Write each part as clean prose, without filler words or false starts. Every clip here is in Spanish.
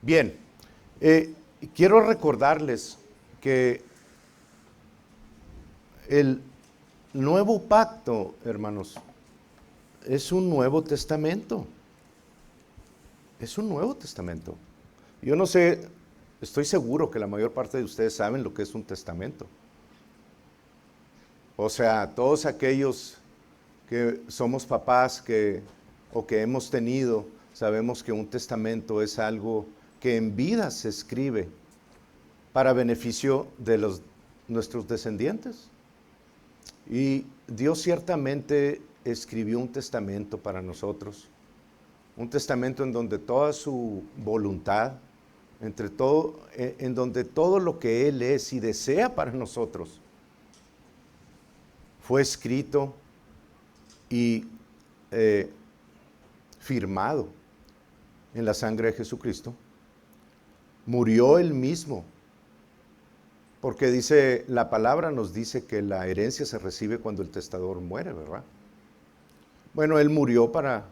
Bien, quiero recordarles que el nuevo pacto, hermanos, es un nuevo testamento. Es un nuevo testamento. Yo no sé, estoy seguro que la mayor parte de ustedes saben lo que es un testamento. O sea, todos aquellos que somos papás o que hemos tenido, sabemos que un testamento es algo que en vida se escribe para beneficio de nuestros descendientes. Y Dios ciertamente escribió un testamento para nosotros, un testamento en donde toda su voluntad, en donde todo lo que Él es y desea para nosotros, fue escrito y firmado en la sangre de Jesucristo. Murió Él mismo, porque dice, la palabra nos dice que la herencia se recibe cuando el testador muere, ¿verdad? Bueno, Él murió para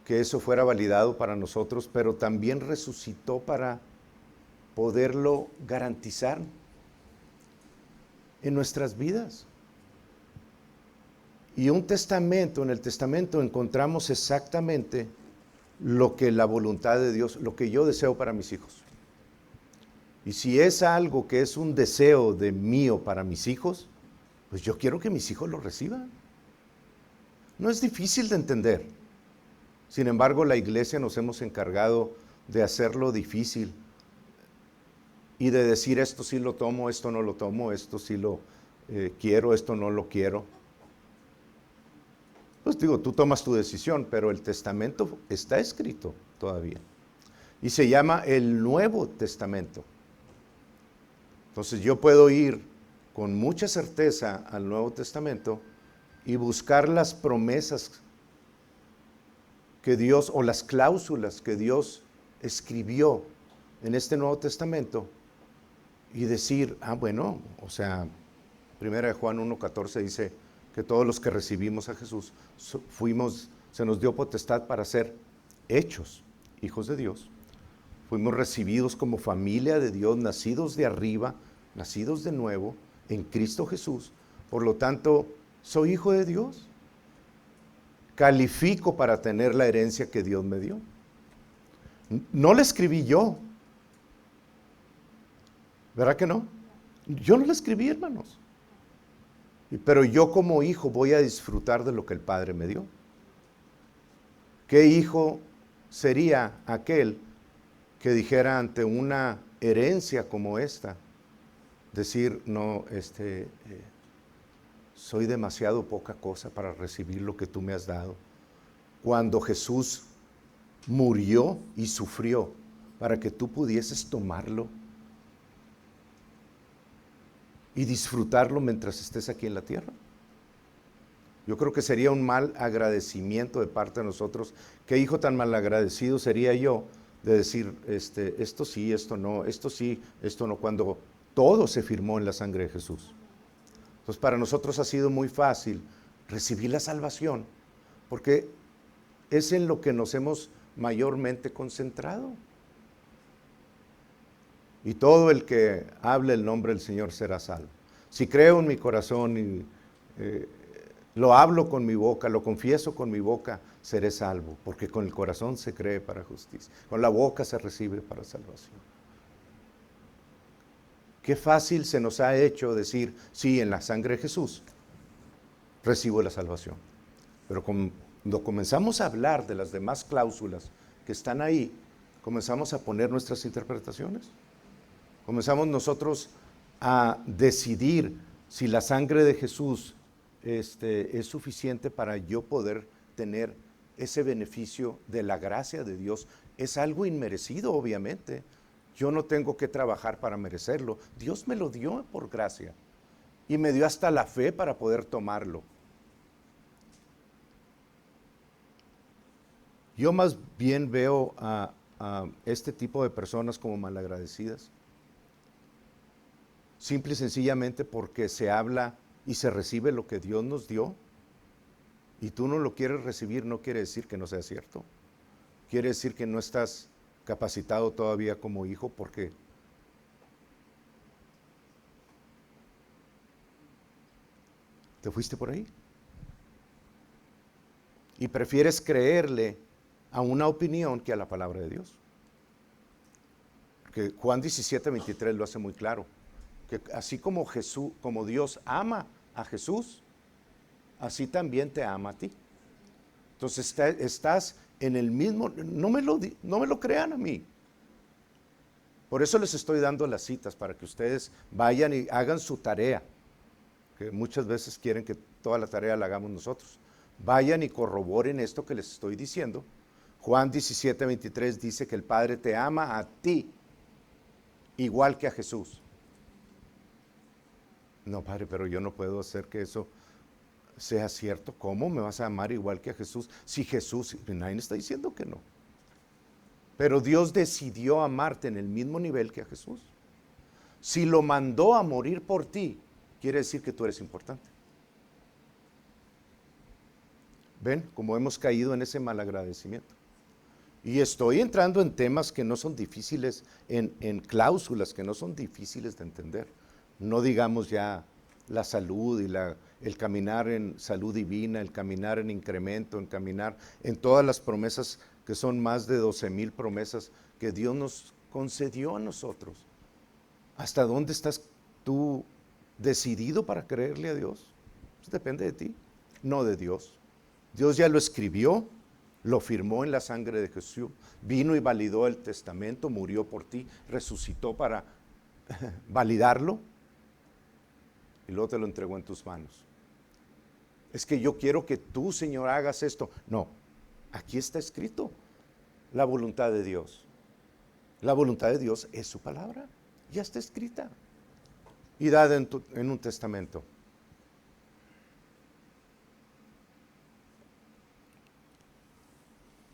que eso fuera validado para nosotros, pero también resucitó para poderlo garantizar en nuestras vidas. Y en el testamento encontramos exactamente lo que la voluntad de Dios, lo que yo deseo para mis hijos. Y si es algo que es un deseo de mío para mis hijos, pues yo quiero que mis hijos lo reciban. No es difícil de entender. Sin embargo, la iglesia nos hemos encargado de hacerlo difícil y de decir esto sí lo tomo, esto no lo tomo, esto sí lo quiero, esto no lo quiero. Pues digo, tú tomas tu decisión, pero el testamento está escrito todavía. Y se llama el Nuevo Testamento. Entonces yo puedo ir con mucha certeza al Nuevo Testamento y buscar las promesas que Dios, o las cláusulas que Dios escribió en este Nuevo Testamento y decir, bueno, o sea, 1 Juan 1:14 dice que todos los que recibimos a Jesús se nos dio potestad para ser hechos hijos de Dios. Fuimos recibidos como familia de Dios, nacidos de arriba, nacidos de nuevo, en Cristo Jesús. Por lo tanto, soy hijo de Dios. Califico para tener la herencia que Dios me dio. No la escribí yo. ¿Verdad que no? Yo no la escribí, hermanos. Pero yo como hijo voy a disfrutar de lo que el Padre me dio. ¿Qué hijo sería aquel que dijera ante una herencia como esta, decir, no, soy demasiado poca cosa para recibir lo que tú me has dado? Cuando Jesús murió y sufrió para que tú pudieses tomarlo y disfrutarlo mientras estés aquí en la tierra. Yo creo que sería un mal agradecimiento de parte de nosotros. ¿Qué hijo tan mal agradecido sería yo de decir, esto sí, esto no, esto sí, esto no, cuando todo se firmó en la sangre de Jesús? Entonces para nosotros ha sido muy fácil recibir la salvación, porque es en lo que nos hemos mayormente concentrado. Y todo el que hable el nombre del Señor será salvo. Si creo en mi corazón y lo hablo con mi boca, lo confieso con mi boca, seré salvo, porque con el corazón se cree para justicia, con la boca se recibe para salvación. Qué fácil se nos ha hecho decir, sí, en la sangre de Jesús recibo la salvación. Pero cuando comenzamos a hablar de las demás cláusulas que están ahí, comenzamos a poner nuestras interpretaciones. Comenzamos nosotros a decidir si la sangre de Jesús es suficiente para yo poder tener ese beneficio de la gracia de Dios. Es algo inmerecido, obviamente. Yo no tengo que trabajar para merecerlo. Dios me lo dio por gracia y me dio hasta la fe para poder tomarlo. Yo más bien veo a este tipo de personas como malagradecidas, simple y sencillamente porque se habla y se recibe lo que Dios nos dio, y tú no lo quieres recibir. No quiere decir que no sea cierto, quiere decir que no estás capacitado todavía como hijo porque te fuiste por ahí. Y prefieres creerle a una opinión que a la palabra de Dios. Porque Juan 17:23 lo hace muy claro. Que así como Jesús, como Dios ama a Jesús, así también te ama a ti. Entonces estás en el mismo, no me lo crean a mí. Por eso les estoy dando las citas, para que ustedes vayan y hagan su tarea, que muchas veces quieren que toda la tarea la hagamos nosotros. Vayan y corroboren esto que les estoy diciendo. Juan 17:23 dice que el Padre te ama a ti, igual que a Jesús. No, Padre, pero yo no puedo hacer que eso sea cierto. ¿Cómo me vas a amar igual que a Jesús? Si Jesús, nadie está diciendo que no. Pero Dios decidió amarte en el mismo nivel que a Jesús. Si lo mandó a morir por ti, quiere decir que tú eres importante. ¿Ven cómo hemos caído en ese malagradecimiento? Y estoy entrando en temas que no son difíciles, en cláusulas que no son difíciles de entender. No digamos ya la salud y el caminar en salud divina, el caminar en incremento, el caminar en todas las promesas, que son más de 12,000 promesas que Dios nos concedió a nosotros. ¿Hasta dónde estás tú decidido para creerle a Dios? Pues depende de ti, no de Dios. Dios ya lo escribió, lo firmó en la sangre de Jesús, vino y validó el testamento, murió por ti, resucitó para validarlo y luego te lo entregó en tus manos. Es que yo quiero que tú, Señor, hagas esto. No, aquí está escrito la voluntad de Dios. La voluntad de Dios es su palabra, ya está escrita y dada en un testamento.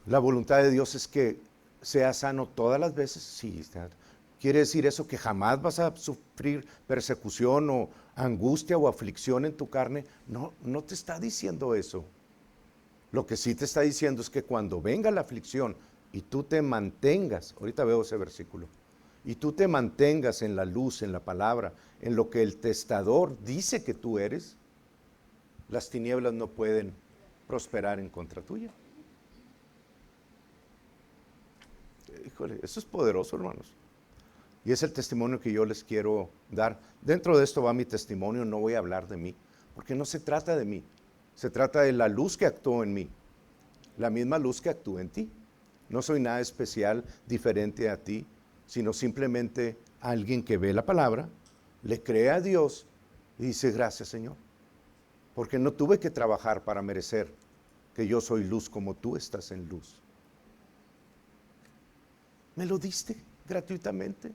La voluntad de Dios es que seas sano todas las veces. Sí, ¿quiere decir eso que jamás vas a sufrir persecución o angustia o aflicción en tu carne? No, no te está diciendo eso. Lo que sí te está diciendo es que cuando venga la aflicción y tú te mantengas, ahorita veo ese versículo, y tú te mantengas en la luz, en la palabra, en lo que el testador dice que tú eres, las tinieblas no pueden prosperar en contra tuya. Híjole, eso es poderoso, hermanos. Y es el testimonio que yo les quiero dar. Dentro de esto va mi testimonio, no voy a hablar de mí, porque no se trata de mí. Se trata de la luz que actuó en mí, la misma luz que actúa en ti. No soy nada especial, diferente a ti, sino simplemente alguien que ve la palabra, le cree a Dios y dice, gracias, Señor, porque no tuve que trabajar para merecer que yo soy luz como tú estás en luz. Me lo diste gratuitamente.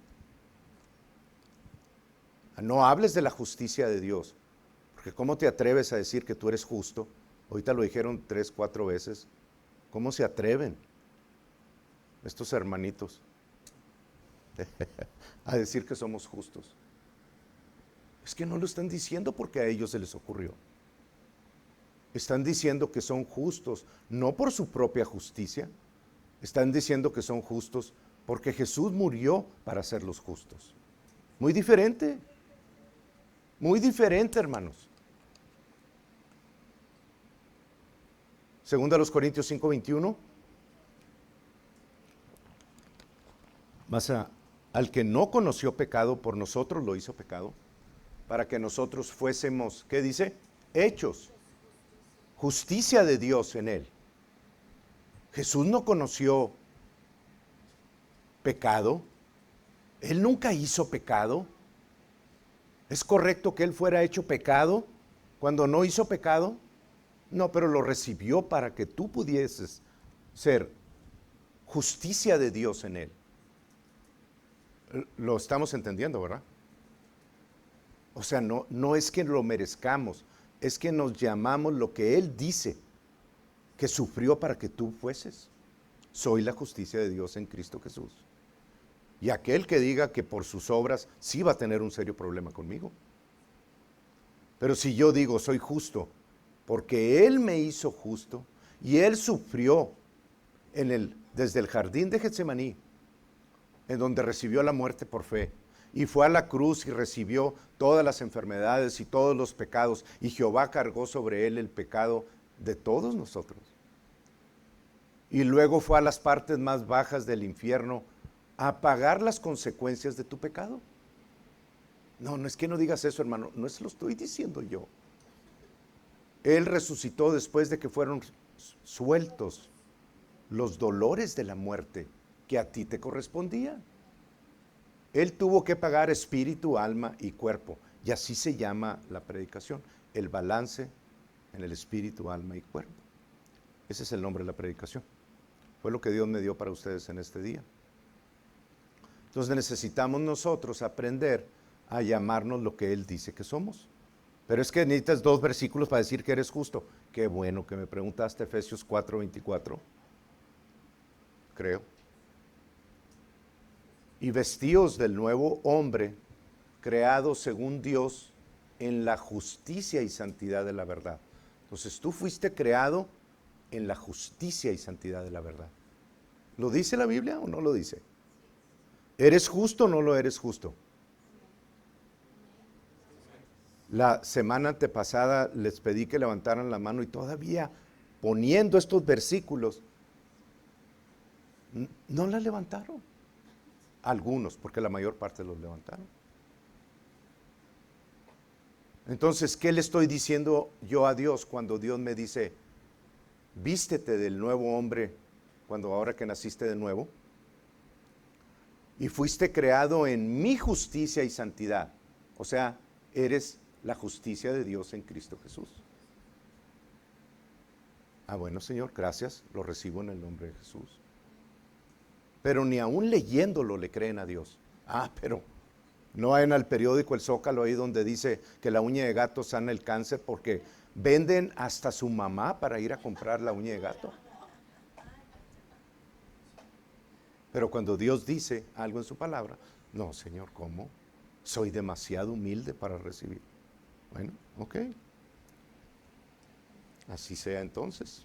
No hables de la justicia de Dios, porque ¿cómo te atreves a decir que tú eres justo? Ahorita lo dijeron 3, 4 veces. ¿Cómo se atreven estos hermanitos a decir que somos justos? Es que no lo están diciendo porque a ellos se les ocurrió. Están diciendo que son justos, no por su propia justicia. Están diciendo que son justos porque Jesús murió para hacerlos justos. Muy diferente, hermanos. Segunda a los Corintios 5:21. Mas al que no conoció pecado, por nosotros lo hizo pecado, para que nosotros fuésemos, ¿qué dice? Hechos justicia de Dios en él. Jesús no conoció pecado. Él nunca hizo pecado. ¿Es correcto que él fuera hecho pecado cuando no hizo pecado? No, pero lo recibió para que tú pudieses ser justicia de Dios en él. Lo estamos entendiendo, ¿verdad? O sea, no es que lo merezcamos, es que nos llamamos lo que él dice que sufrió para que tú fueses. Soy la justicia de Dios en Cristo Jesús. Y aquel que diga que por sus obras sí va a tener un serio problema conmigo. Pero si yo digo soy justo, porque Él me hizo justo y Él sufrió desde el jardín de Getsemaní, en donde recibió la muerte por fe. Y fue a la cruz y recibió todas las enfermedades y todos los pecados. Y Jehová cargó sobre él el pecado de todos nosotros. Y luego fue a las partes más bajas del infierno a pagar las consecuencias de tu pecado. No, no es que no digas eso, hermano. No es lo estoy diciendo yo. Él resucitó después de que fueron sueltos los dolores de la muerte que a ti te correspondían. Él tuvo que pagar espíritu, alma y cuerpo. Y así se llama la predicación. El balance en el espíritu, alma y cuerpo. Ese es el nombre de la predicación. Fue lo que Dios me dio para ustedes en este día. Entonces necesitamos nosotros aprender a llamarnos lo que Él dice que somos. Pero es que necesitas 2 versículos para decir que eres justo. Qué bueno que me preguntaste, Efesios 4:24. Creo. Y vestíos del nuevo hombre, creado según Dios en la justicia y santidad de la verdad. Entonces tú fuiste creado en la justicia y santidad de la verdad. ¿Lo dice la Biblia o no lo dice? ¿Eres justo o no lo eres justo? La semana antepasada les pedí que levantaran la mano y todavía poniendo estos versículos, no la levantaron. Algunos, porque la mayor parte los levantaron. Entonces, ¿qué le estoy diciendo yo a Dios cuando Dios me dice, vístete del nuevo hombre, cuando ahora que naciste de nuevo, y fuiste creado en mi justicia y santidad? O sea, eres la justicia de Dios en Cristo Jesús. Ah, bueno, Señor, gracias, lo recibo en el nombre de Jesús. Pero ni aún leyéndolo le creen a Dios. Ah, pero no vayan al periódico El Zócalo ahí donde dice que la uña de gato sana el cáncer, porque venden hasta su mamá para ir a comprar la uña de gato. Pero cuando Dios dice algo en su palabra, no, Señor, ¿cómo? Soy demasiado humilde para recibir. Bueno, ok. Así sea entonces.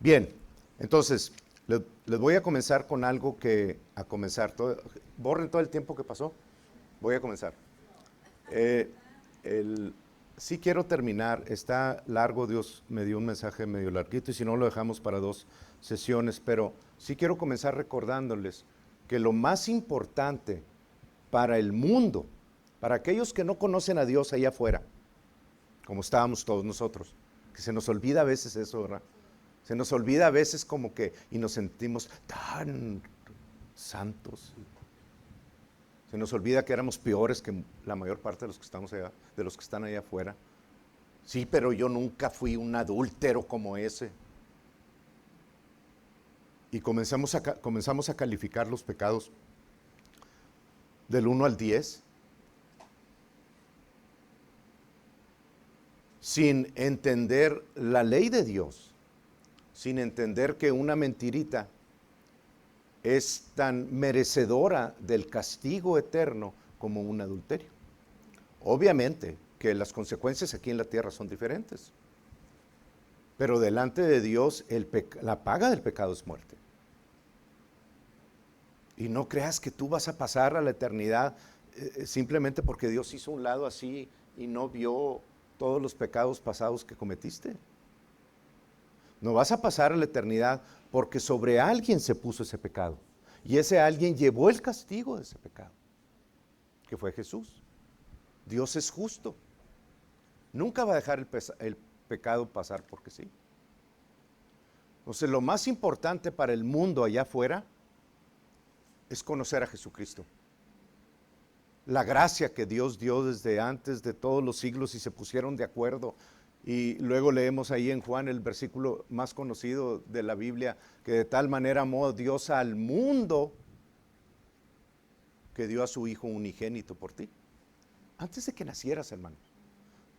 Bien, entonces, les voy a comenzar con algo borren todo el tiempo que pasó. Voy a comenzar. Sí quiero terminar, está largo, Dios me dio un mensaje medio larguito y si no lo dejamos para 2 sesiones, pero sí quiero comenzar recordándoles que lo más importante para el mundo, para aquellos que no conocen a Dios allá afuera, como estábamos todos nosotros, que se nos olvida a veces eso, ¿verdad? Se nos olvida a veces como que, y nos sentimos tan santos. Se nos olvida que éramos peores que la mayor parte de los que estamos allá, de los que están allá afuera. Sí, pero yo nunca fui un adúltero como ese. Y comenzamos a calificar los pecados del 1 al 10. Sin entender la ley de Dios. Sin entender que una mentirita es tan merecedora del castigo eterno como un adulterio. Obviamente que las consecuencias aquí en la tierra son diferentes, pero delante de Dios la paga del pecado es muerte. Y no creas que tú vas a pasar a la eternidad simplemente porque Dios hizo un lado así y no vio todos los pecados pasados que cometiste. No vas a pasar a la eternidad porque sobre alguien se puso ese pecado. Y ese alguien llevó el castigo de ese pecado, que fue Jesús. Dios es justo. Nunca va a dejar el pecado pasar porque sí. Entonces, lo más importante para el mundo allá afuera es conocer a Jesucristo. La gracia que Dios dio desde antes de todos los siglos y se pusieron de acuerdo. Y luego leemos ahí en Juan el versículo más conocido de la Biblia, que de tal manera amó Dios al mundo que dio a su Hijo unigénito por ti. Antes de que nacieras, hermano,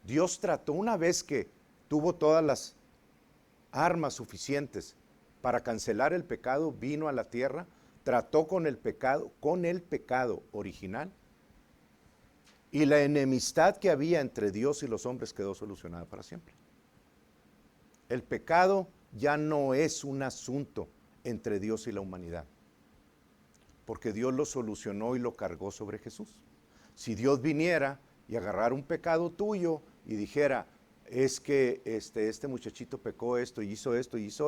Dios trató, una vez que tuvo todas las armas suficientes para cancelar el pecado, vino a la tierra, trató con el pecado original, y la enemistad que había entre Dios y los hombres quedó solucionada para siempre. El pecado ya no es un asunto entre Dios y la humanidad. porque Dios lo solucionó y lo cargó sobre Jesús. Si Dios viniera y agarrara un pecado tuyo y dijera, es que este muchachito pecó esto y hizo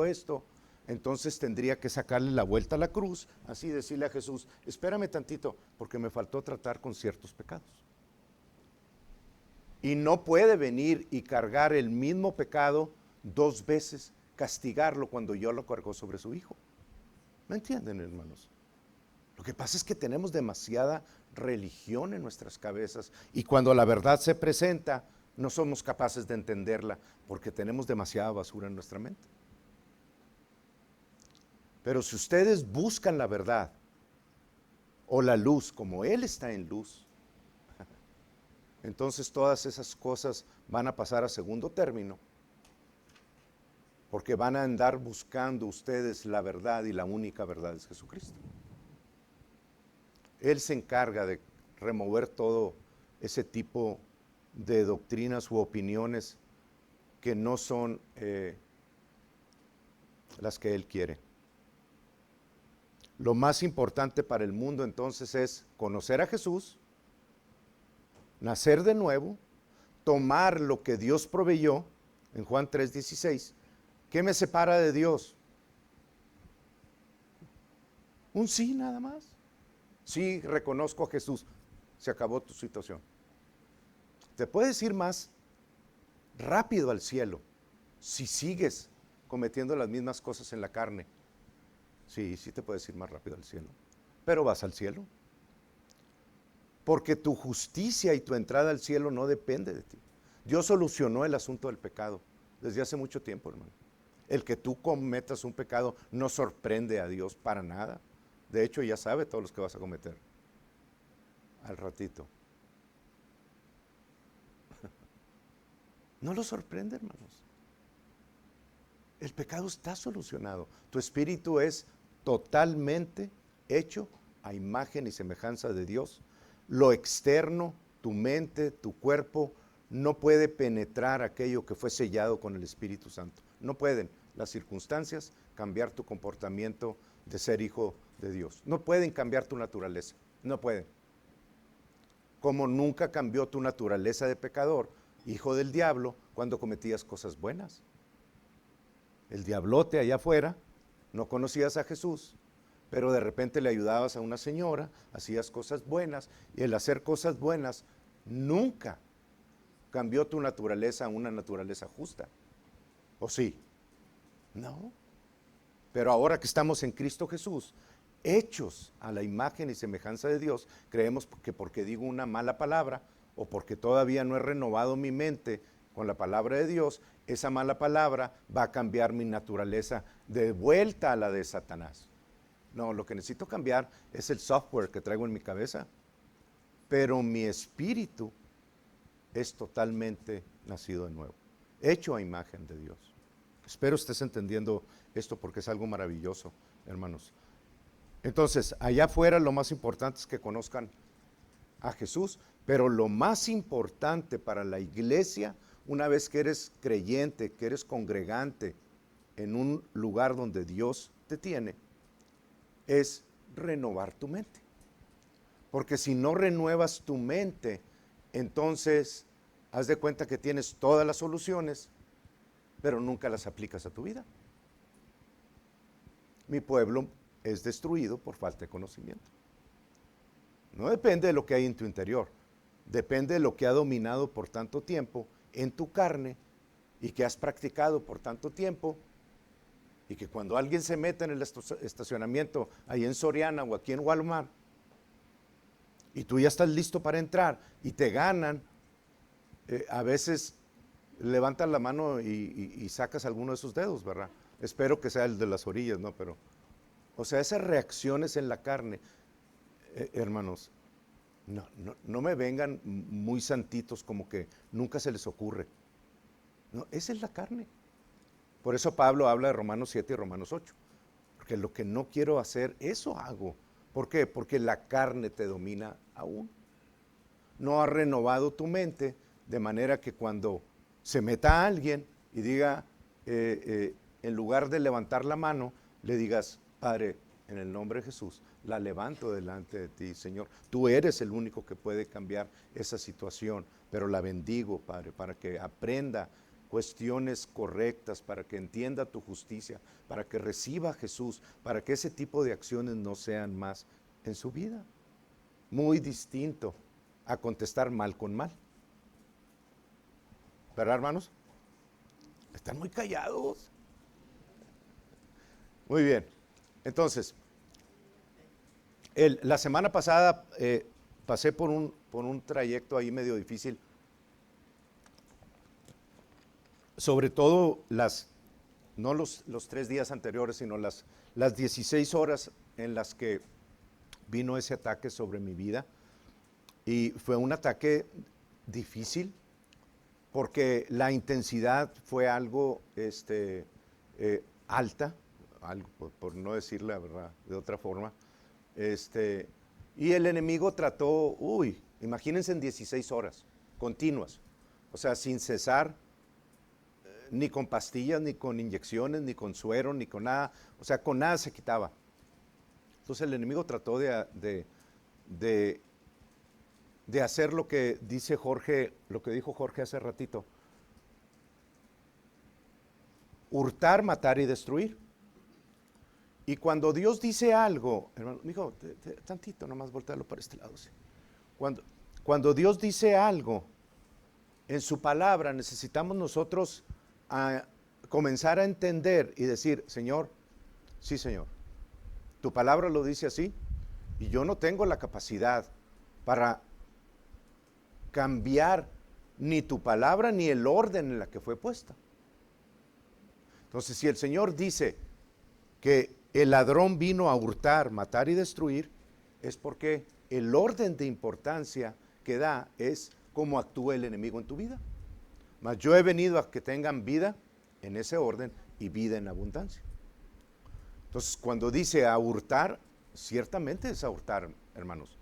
esto, entonces tendría que sacarle la vuelta a la cruz, así decirle a Jesús, espérame tantito, porque me faltó tratar con ciertos pecados. Y no puede venir y cargar el mismo pecado 2 veces, castigarlo cuando yo lo cargó sobre su hijo. ¿Me entienden, hermanos? Lo que pasa es que tenemos demasiada religión en nuestras cabezas y cuando la verdad se presenta, no somos capaces de entenderla porque tenemos demasiada basura en nuestra mente. Pero si ustedes buscan la verdad o la luz como Él está en luz, entonces todas esas cosas van a pasar a segundo término, porque van a andar buscando ustedes la verdad y la única verdad es Jesucristo. Él se encarga de remover todo ese tipo de doctrinas u opiniones que no son las que Él quiere. Lo más importante para el mundo entonces es conocer a Jesús, nacer de nuevo, tomar lo que Dios proveyó, en Juan 3:16. ¿Qué me separa de Dios? Un sí nada más. Sí, reconozco a Jesús. Se acabó tu situación. Te puedes ir más rápido al cielo si sigues cometiendo las mismas cosas en la carne. Sí, sí te puedes ir más rápido al cielo. Pero vas al cielo. Porque tu justicia y tu entrada al cielo no depende de ti. Dios solucionó el asunto del pecado desde hace mucho tiempo, hermano. El que tú cometas un pecado no sorprende a Dios para nada. De hecho, ya sabe todos los que vas a cometer al ratito. No lo sorprende, hermanos. El pecado está solucionado. Tu espíritu es totalmente hecho a imagen y semejanza de Dios. Lo externo, tu mente, tu cuerpo, no puede penetrar aquello que fue sellado con el Espíritu Santo. No pueden las circunstancias cambiar tu comportamiento de ser hijo de Dios. No pueden cambiar tu naturaleza. No pueden. Como nunca cambió tu naturaleza de pecador, hijo del diablo, cuando cometías cosas buenas. El diablote allá afuera, no conocías a Jesús, pero de repente le ayudabas a una señora, hacías cosas buenas, y el hacer cosas buenas nunca cambió tu naturaleza a una naturaleza justa. ¿O sí? No. Pero ahora que estamos en Cristo Jesús, hechos a la imagen y semejanza de Dios, creemos que porque digo una mala palabra o porque todavía no he renovado mi mente con la palabra de Dios, esa mala palabra va a cambiar mi naturaleza de vuelta a la de Satanás. No, lo que necesito cambiar es el software que traigo en mi cabeza, pero mi espíritu es totalmente nacido de nuevo, hecho a imagen de Dios. Espero estés entendiendo esto porque es algo maravilloso, hermanos. Entonces, allá afuera lo más importante es que conozcan a Jesús, pero lo más importante para la iglesia, una vez que eres creyente, que eres congregante en un lugar donde Dios te tiene, es renovar tu mente. Porque si no renuevas tu mente, entonces haz de cuenta que tienes todas las soluciones, pero nunca las aplicas a tu vida. Mi pueblo es destruido por falta de conocimiento. No depende de lo que hay en tu interior, depende de lo que ha dominado por tanto tiempo en tu carne y que has practicado por tanto tiempo, y que cuando alguien se mete en el estacionamiento ahí en Soriana o aquí en Walmart y tú ya estás listo para entrar y te ganan, a veces levantas la mano y sacas alguno de sus dedos, ¿verdad? Espero que sea el de las orillas, ¿no? Pero, o sea, esas reacciones en la carne, hermanos, no me vengan muy santitos como que nunca se les ocurre. No, esa es la carne. Por eso Pablo habla de Romanos 7 y Romanos 8. Porque lo que no quiero hacer, eso hago. ¿Por qué? Porque la carne te domina aún. No has renovado tu mente de manera que cuando se meta alguien y diga, en lugar de levantar la mano, le digas, Padre, en el nombre de Jesús, la levanto delante de ti, Señor. Tú eres el único que puede cambiar esa situación, pero la bendigo, Padre, para que aprenda cuestiones correctas, para que entienda tu justicia, para que reciba a Jesús, para que ese tipo de acciones no sean más en su vida. Muy distinto a contestar mal con mal. ¿Verdad, hermanos? Están muy callados. Muy bien. Entonces, la semana pasada pasé por un trayecto ahí medio difícil. Sobre todo no los 3 días anteriores, sino las 16 horas en las que vino ese ataque sobre mi vida. Y fue un ataque difícil porque la intensidad fue algo alta, algo, por no decir la verdad de otra forma. Y el enemigo trató, imagínense en 16 horas continuas, o sea, sin cesar, ni con pastillas, ni con inyecciones, ni con suero, ni con nada, o sea, con nada se quitaba. Entonces el enemigo trató de hacer lo que dice Jorge, lo que dijo Jorge hace ratito: hurtar, matar y destruir. Y cuando Dios dice algo, hermano, mijo, tantito, nomás voltearlo para este lado. ¿Sí? Cuando Dios dice algo en su palabra, necesitamos nosotros comenzar a entender y decir: Señor, sí, Señor, tu palabra lo dice así, y yo no tengo la capacidad para cambiar ni tu palabra ni el orden en la que fue puesta. Entonces, si el Señor dice que el ladrón vino a hurtar, matar y destruir, es porque el orden de importancia que da es cómo actúa el enemigo en tu vida. Mas yo he venido a que tengan vida en ese orden y vida en abundancia. Entonces, cuando dice a hurtar, ciertamente es a hurtar, hermanos.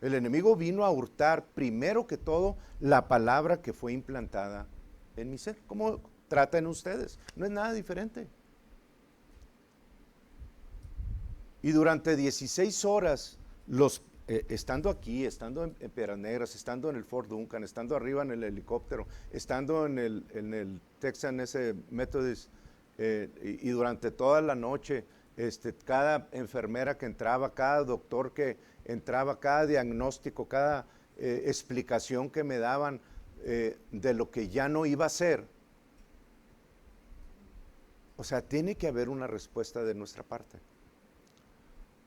El enemigo vino a hurtar primero que todo la palabra que fue implantada en mi ser. ¿Cómo tratan ustedes? No es nada diferente. Y durante 16 horas, estando aquí, estando en Piedras Negras, estando en el Fort Duncan, estando arriba en el helicóptero, estando en el Texan ese Methodist, y durante toda la noche, cada enfermera que entraba, cada doctor que entraba, cada diagnóstico, cada explicación que me daban de lo que ya no iba a ser. O sea, tiene que haber una respuesta de nuestra parte.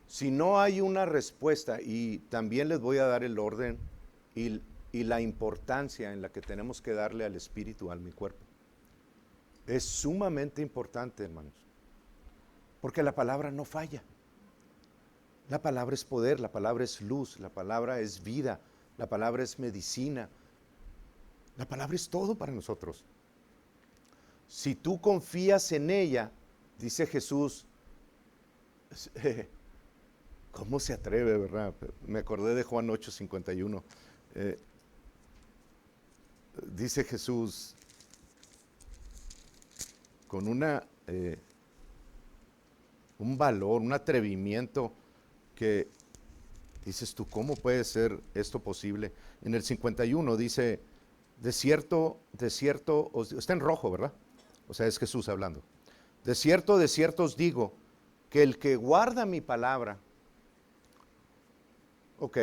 Si no hay una respuesta, y también les voy a dar el orden y la importancia en la que tenemos que darle al espíritu, al mi cuerpo. Es sumamente importante, hermanos, porque la palabra no falla. La palabra es poder, la palabra es luz, la palabra es vida, la palabra es medicina. La palabra es todo para nosotros. Si tú confías en ella, dice Jesús, ¿cómo se atreve, verdad? Me acordé de Juan 8:51. Dice Jesús con un valor, un atrevimiento que dices tú: ¿cómo puede ser esto posible? En el 51 dice: de cierto, está en rojo, ¿verdad? O sea, es Jesús hablando. De cierto os digo, que el que guarda mi palabra, ok,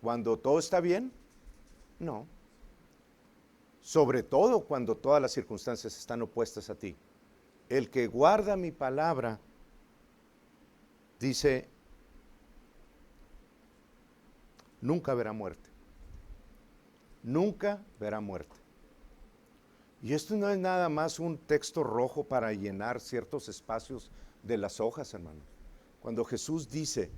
¿cuando todo está bien? No. Sobre todo cuando todas las circunstancias están opuestas a ti. El que guarda mi palabra, dice, nunca verá muerte. Nunca verá muerte. Y esto no es nada más un texto rojo para llenar ciertos espacios de las hojas, hermanos. Cuando Jesús dice,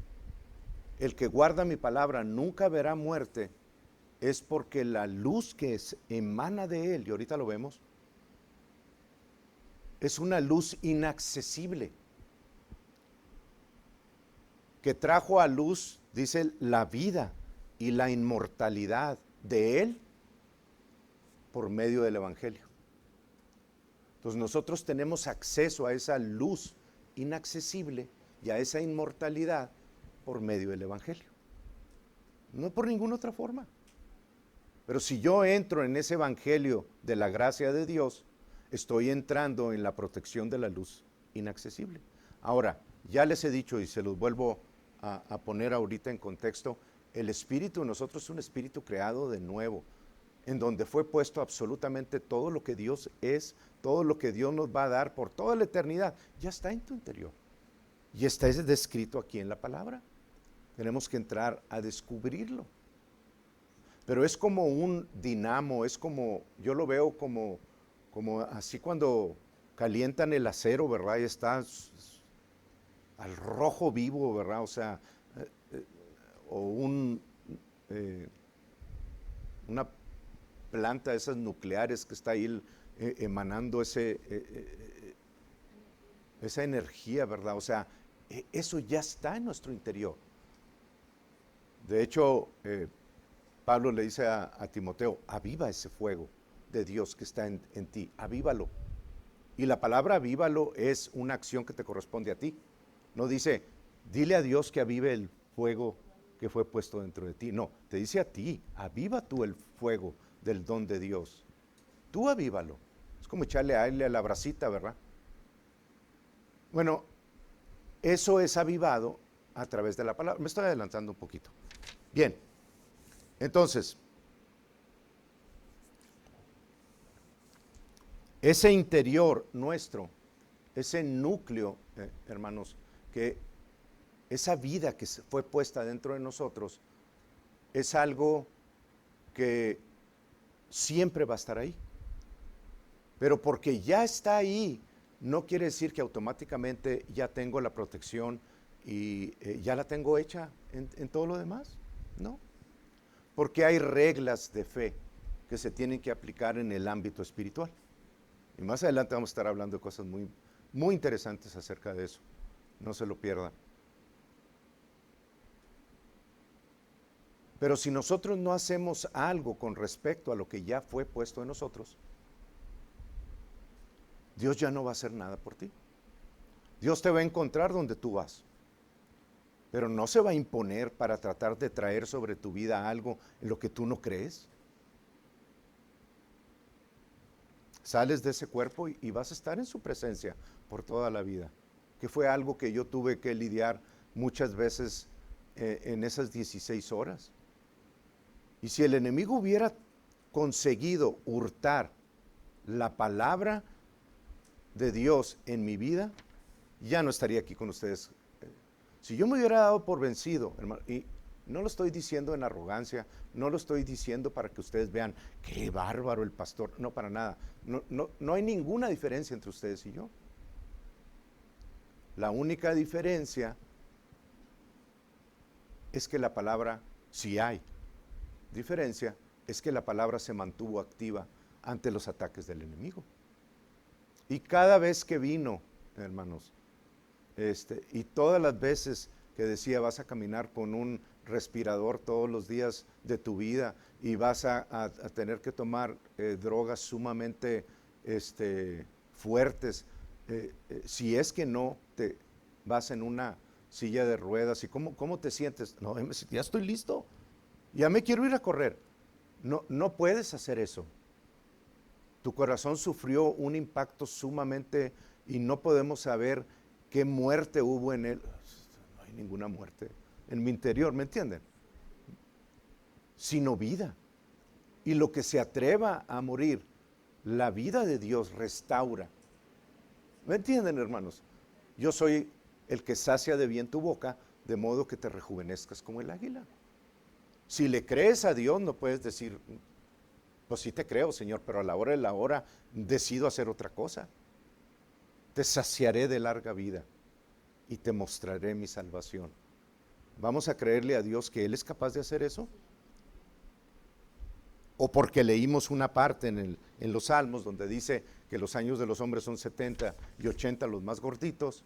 el que guarda mi palabra nunca verá muerte, es porque la luz que emana de él, y ahorita lo vemos, es una luz inaccesible, que trajo a luz, dice, la vida y la inmortalidad de él por medio del Evangelio. Entonces nosotros tenemos acceso a esa luz inaccesible y a esa inmortalidad por medio del Evangelio. No por ninguna otra forma. Pero si yo entro en ese Evangelio de la gracia de Dios, estoy entrando en la protección de la luz inaccesible. Ahora, ya les he dicho y se los vuelvo a poner ahorita en contexto, el espíritu de nosotros es un espíritu creado de nuevo, en donde fue puesto absolutamente todo lo que Dios es, todo lo que Dios nos va a dar por toda la eternidad, ya está en tu interior. Y está descrito aquí en la palabra. Tenemos que entrar a descubrirlo. Pero es como un dinamo, es como, yo lo veo como así cuando calientan el acero, ¿verdad? Y está al rojo vivo, ¿verdad? O sea, una planta de esas nucleares que está ahí emanando esa energía, ¿verdad? O sea, eso ya está en nuestro interior. De hecho, Pablo le dice a Timoteo, aviva ese fuego de Dios que está en ti, avívalo. Y la palabra avívalo es una acción que te corresponde a ti. No dice, dile a Dios que avive el fuego que fue puesto dentro de ti. No, te dice a ti, aviva tú el fuego del don de Dios. Tú avívalo. Es como echarle aire a la brasita, ¿verdad? Bueno, eso es avivado a través de la palabra. Me estoy adelantando un poquito. Bien, entonces, ese interior nuestro, ese núcleo, hermanos, que esa vida que fue puesta dentro de nosotros, es algo que siempre va a estar ahí. Pero porque ya está ahí, no quiere decir que automáticamente ya tengo la protección y ya la tengo hecha en todo lo demás. No. Porque hay reglas de fe que se tienen que aplicar en el ámbito espiritual. Y más adelante vamos a estar hablando de cosas muy, muy interesantes acerca de eso. No se lo pierdan. Pero si nosotros no hacemos algo con respecto a lo que ya fue puesto en nosotros, Dios ya no va a hacer nada por ti. Dios te va a encontrar donde tú vas, pero no se va a imponer para tratar de traer sobre tu vida algo en lo que tú no crees. Sales de ese cuerpo y vas a estar en su presencia por toda la vida, que fue algo que yo tuve que lidiar muchas veces en esas 16 horas. Y si el enemigo hubiera conseguido hurtar la palabra de Dios en mi vida, ya no estaría aquí con ustedes. Si yo me hubiera dado por vencido, hermano, y no lo estoy diciendo en arrogancia, no lo estoy diciendo para que ustedes vean qué bárbaro el pastor, no, para nada. No hay ninguna diferencia entre ustedes y yo. La única diferencia es que la palabra, si hay diferencia, es que la palabra se mantuvo activa ante los ataques del enemigo. Y cada vez que vino, hermanos, y todas las veces que decía vas a caminar con un respirador todos los días de tu vida y vas a tener que tomar drogas sumamente fuertes, si es que no te vas en una silla de ruedas, ¿y cómo te sientes? No, ya estoy listo, ya me quiero ir a correr. No puedes hacer eso. Tu corazón sufrió un impacto sumamente y no podemos saber qué muerte hubo en él. No hay ninguna muerte en mi interior, ¿me entienden? Sino vida. Y lo que se atreva a morir, la vida de Dios restaura. ¿Me entienden, hermanos? Yo soy el que sacia de bien tu boca, de modo que te rejuvenezcas como el águila. Si le crees a Dios, no puedes decir, pues sí te creo, Señor, pero a la hora de la hora decido hacer otra cosa. Te saciaré de larga vida y te mostraré mi salvación. ¿Vamos a creerle a Dios que Él es capaz de hacer eso? O porque leímos una parte en los Salmos donde dice que los años de los hombres son 70 y 80 los más gorditos.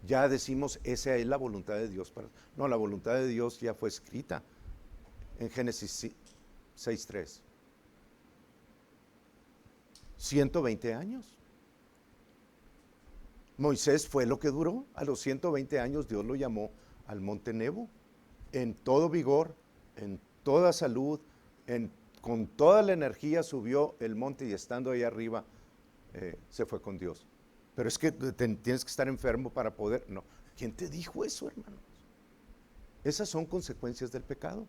Ya decimos, esa es la voluntad de Dios. No, la voluntad de Dios ya fue escrita en Génesis 6:3. 120 años. Moisés fue lo que duró. A los 120 años Dios lo llamó al monte Nebo, en todo vigor, en toda salud, con toda la energía subió el monte y estando ahí arriba se fue con Dios. Pero es que tienes que estar enfermo para poder. No, ¿quién te dijo eso, hermanos? Esas son consecuencias del pecado.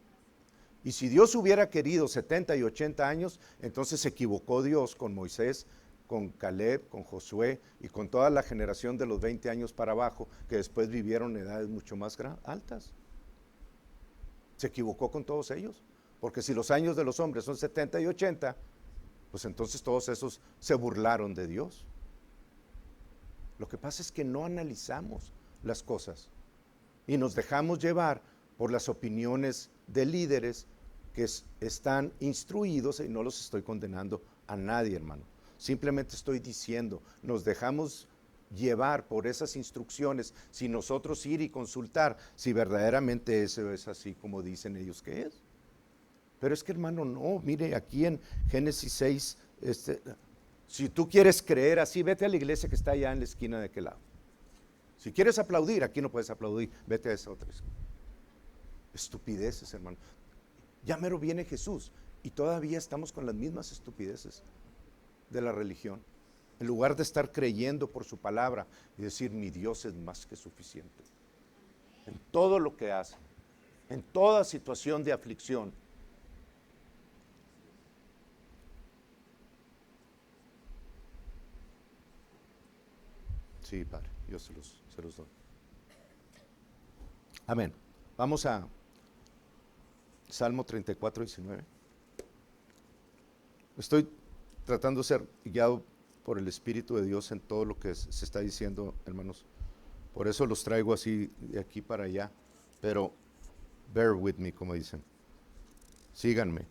Y si Dios hubiera querido 70 y 80 años, entonces se equivocó Dios con Moisés, con Caleb, con Josué y con toda la generación de los 20 años para abajo, que después vivieron edades mucho más altas. Se equivocó con todos ellos, porque si los años de los hombres son 70 y 80, pues entonces todos esos se burlaron de Dios. Lo que pasa es que no analizamos las cosas y nos dejamos llevar por las opiniones de líderes que están instruidos, y no los estoy condenando a nadie, hermano. Simplemente estoy diciendo, nos dejamos llevar por esas instrucciones sin nosotros ir y consultar si verdaderamente eso es así como dicen ellos que es. Pero es que, hermano, no, mire, aquí en Génesis 6, si tú quieres creer así, vete a la iglesia que está allá en la esquina de aquel lado. Si quieres aplaudir, aquí no puedes aplaudir, vete a esa otra esquina. Estupideces, hermano. Ya mero viene Jesús y todavía estamos con las mismas estupideces de la religión. En lugar de estar creyendo por su palabra y decir, mi Dios es más que suficiente. En todo lo que hace, en toda situación de aflicción. Sí, Padre, yo se los doy. Amén. Vamos a Salmo 34, 19. Estoy tratando de ser guiado por el Espíritu de Dios en todo lo que se está diciendo, hermanos. Por eso los traigo así de aquí para allá. Pero bear with me, como dicen. Síganme.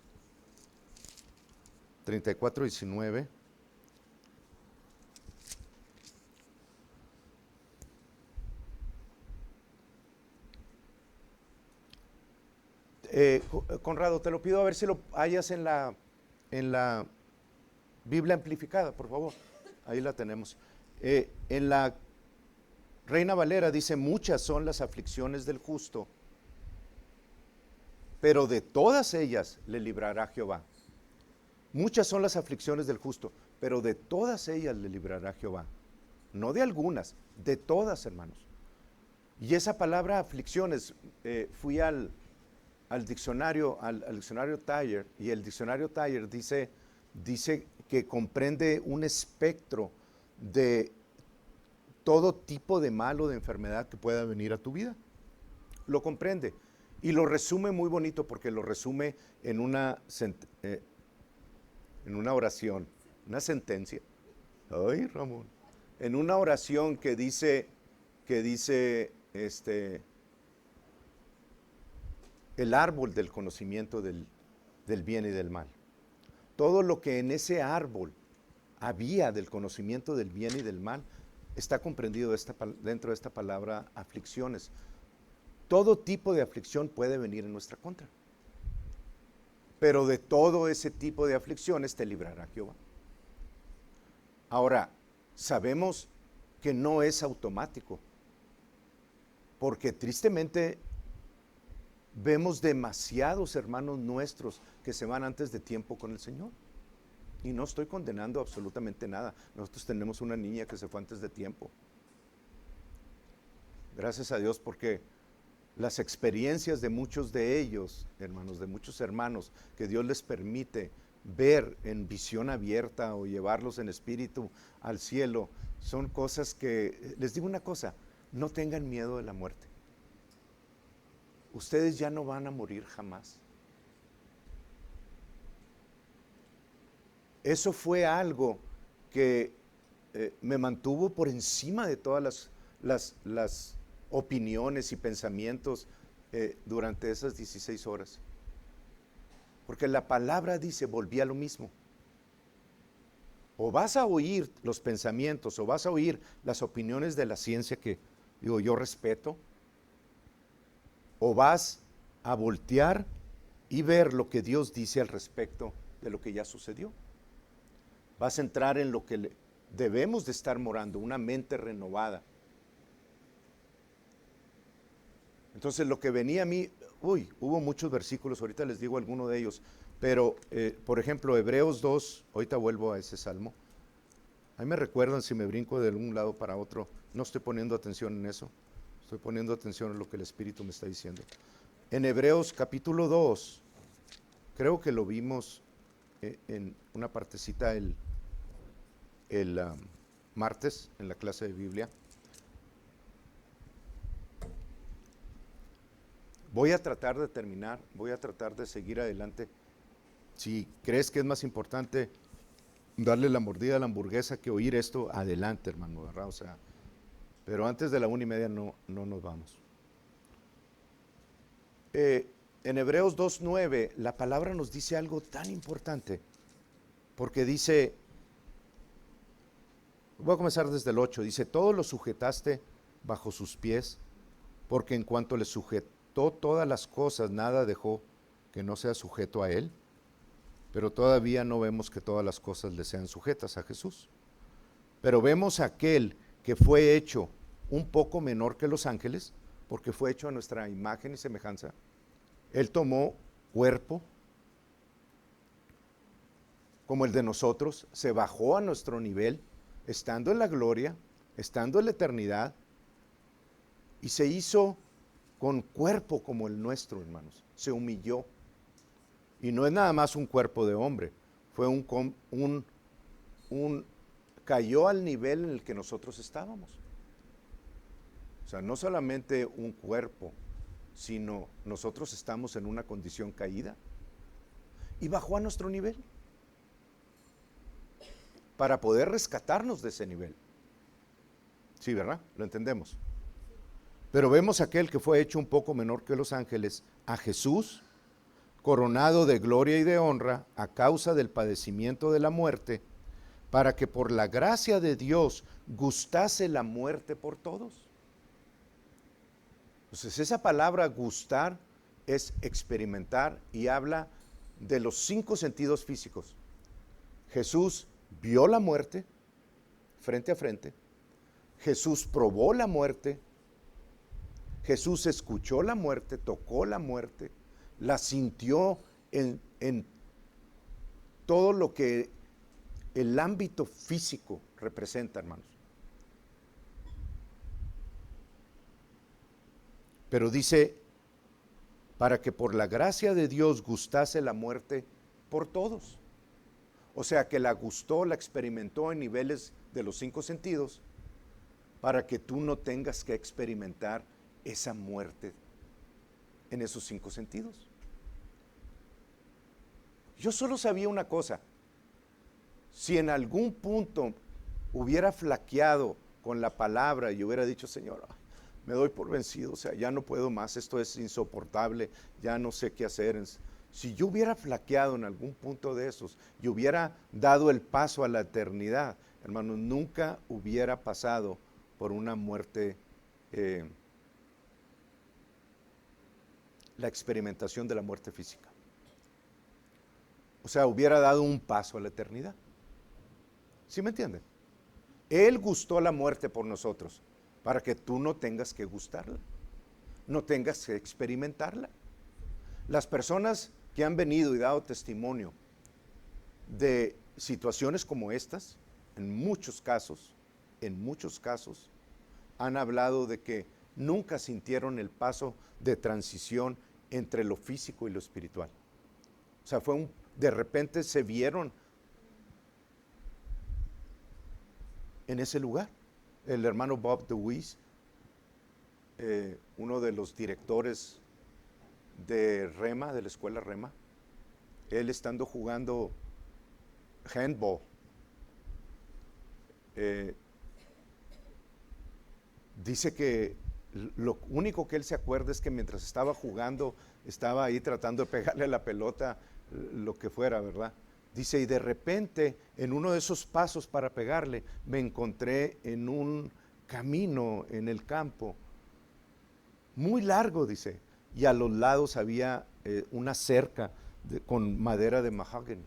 34, 19. Conrado, te lo pido a ver si lo hayas en la Biblia amplificada, por favor. Ahí la tenemos. En la Reina Valera dice, muchas son las aflicciones del justo, pero de todas ellas le librará Jehová. Muchas son las aflicciones del justo, pero de todas ellas le librará Jehová. No de algunas, de todas, hermanos. Y esa palabra aflicciones, fui al diccionario, al diccionario Thayer, y el diccionario Thayer dice que comprende un espectro de todo tipo de mal o de enfermedad que pueda venir a tu vida. Lo comprende y lo resume muy bonito, porque lo resume en una oración, una sentencia. Ay, Ramón. En una oración que dice el árbol del conocimiento del bien y del mal. Todo lo que en ese árbol había del conocimiento del bien y del mal está comprendido dentro de esta palabra aflicciones. Todo tipo de aflicción puede venir en nuestra contra, pero de todo ese tipo de aflicciones te librará Jehová. Ahora, sabemos que no es automático, porque tristemente vemos demasiados hermanos nuestros que se van antes de tiempo con el Señor. Y no estoy condenando absolutamente nada. Nosotros tenemos una niña que se fue antes de tiempo. Gracias a Dios, porque las experiencias de muchos de ellos, hermanos, de muchos hermanos, que Dios les permite ver en visión abierta o llevarlos en espíritu al cielo, son cosas que, les digo una cosa, no tengan miedo de la muerte. Ustedes ya no van a morir jamás. Eso fue algo que me mantuvo por encima de todas las opiniones y pensamientos durante esas 16 horas. Porque la palabra dice, volví a lo mismo. O vas a oír los pensamientos, o vas a oír las opiniones de la ciencia que, digo, yo respeto, o vas a voltear y ver lo que Dios dice al respecto de lo que ya sucedió. Vas a entrar en lo que debemos de estar morando, una mente renovada. Entonces lo que venía a mí, hubo muchos versículos, ahorita les digo alguno de ellos, pero por ejemplo Hebreos 2, ahorita vuelvo a ese salmo. Ahí me recuerdan si me brinco de un lado para otro, no estoy poniendo atención en eso, estoy poniendo atención en lo que el Espíritu me está diciendo. En Hebreos capítulo 2, creo que lo vimos en una partecita el martes en la clase de Biblia. Voy a tratar de terminar, voy a tratar de seguir adelante. Si crees que es más importante darle la mordida a la hamburguesa que oír esto, adelante, hermano, ¿verdad? O sea, pero antes de la 1:30 no nos vamos. En Hebreos 2:9 la palabra nos dice algo tan importante, porque dice, voy a comenzar desde el 8, dice, todo lo sujetaste bajo sus pies, porque en cuanto le sujetó todas las cosas, nada dejó que no sea sujeto a él. Pero todavía no vemos que todas las cosas le sean sujetas a Jesús. Pero vemos a aquel que fue hecho un poco menor que los ángeles, porque fue hecho a nuestra imagen y semejanza. Él tomó cuerpo como el de nosotros, se bajó a nuestro nivel, estando en la gloria, estando en la eternidad, y se hizo con cuerpo como el nuestro, hermanos. Se humilló. Y no es nada más un cuerpo de hombre, fue cayó al nivel en el que nosotros estábamos. O sea, no solamente un cuerpo, sino nosotros estamos en una condición caída. Y bajó a nuestro nivel para poder rescatarnos de ese nivel. Sí, ¿verdad? Lo entendemos. Pero vemos a aquel que fue hecho un poco menor que los ángeles, a Jesús, coronado de gloria y de honra a causa del padecimiento de la muerte, para que por la gracia de Dios gustase la muerte por todos. Entonces esa palabra gustar es experimentar y habla de los 5 sentidos físicos. Jesús vio la muerte frente a frente, Jesús probó la muerte, Jesús escuchó la muerte, tocó la muerte, la sintió en todo lo que el ámbito físico representa, hermanos. Pero dice, para que por la gracia de Dios gustase la muerte por todos. O sea, que la gustó, la experimentó en niveles de los 5 sentidos, para que tú no tengas que experimentar esa muerte en esos 5 sentidos. Yo solo sabía una cosa: si en algún punto hubiera flaqueado con la palabra y hubiera dicho, Señor, me doy por vencido, o sea, ya no puedo más, esto es insoportable, ya no sé qué hacer. Si yo hubiera flaqueado en algún punto de esos y hubiera dado el paso a la eternidad, hermanos, nunca hubiera pasado por una muerte, la experimentación de la muerte física. O sea, hubiera dado un paso a la eternidad. ¿Sí me entienden? Él gustó la muerte por nosotros, para que tú no tengas que gustarla, no tengas que experimentarla. Las personas que han venido y dado testimonio de situaciones como estas, en muchos casos, han hablado de que nunca sintieron el paso de transición entre lo físico y lo espiritual. O sea, de repente se vieron en ese lugar. El hermano Bob DeWeese, uno de los directores de Rema, de la escuela Rema, él estando jugando handball, dice que lo único que él se acuerda es que mientras estaba jugando, estaba ahí tratando de pegarle a la pelota, lo que fuera, ¿verdad? Dice, y de repente, en uno de esos pasos para pegarle, me encontré en un camino en el campo, muy largo, dice, y a los lados había una cerca con madera de mahogany.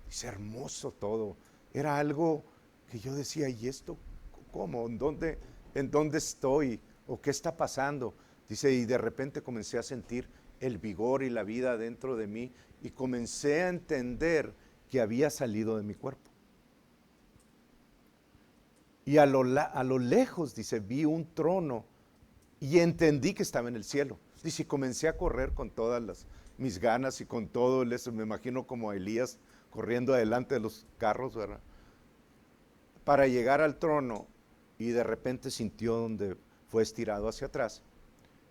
Dice, hermoso todo. Era algo que yo decía, ¿y esto cómo? En dónde estoy? ¿O qué está pasando? Dice, y de repente comencé a sentir el vigor y la vida dentro de mí y comencé a entender que había salido de mi cuerpo. Y a lo lejos, dice, vi un trono y entendí que estaba en el cielo. Dice, comencé a correr con todas mis ganas y con todo eso. Me imagino como a Elías corriendo adelante de los carros, ¿verdad? Para llegar al trono, y de repente sintió donde fue estirado hacia atrás.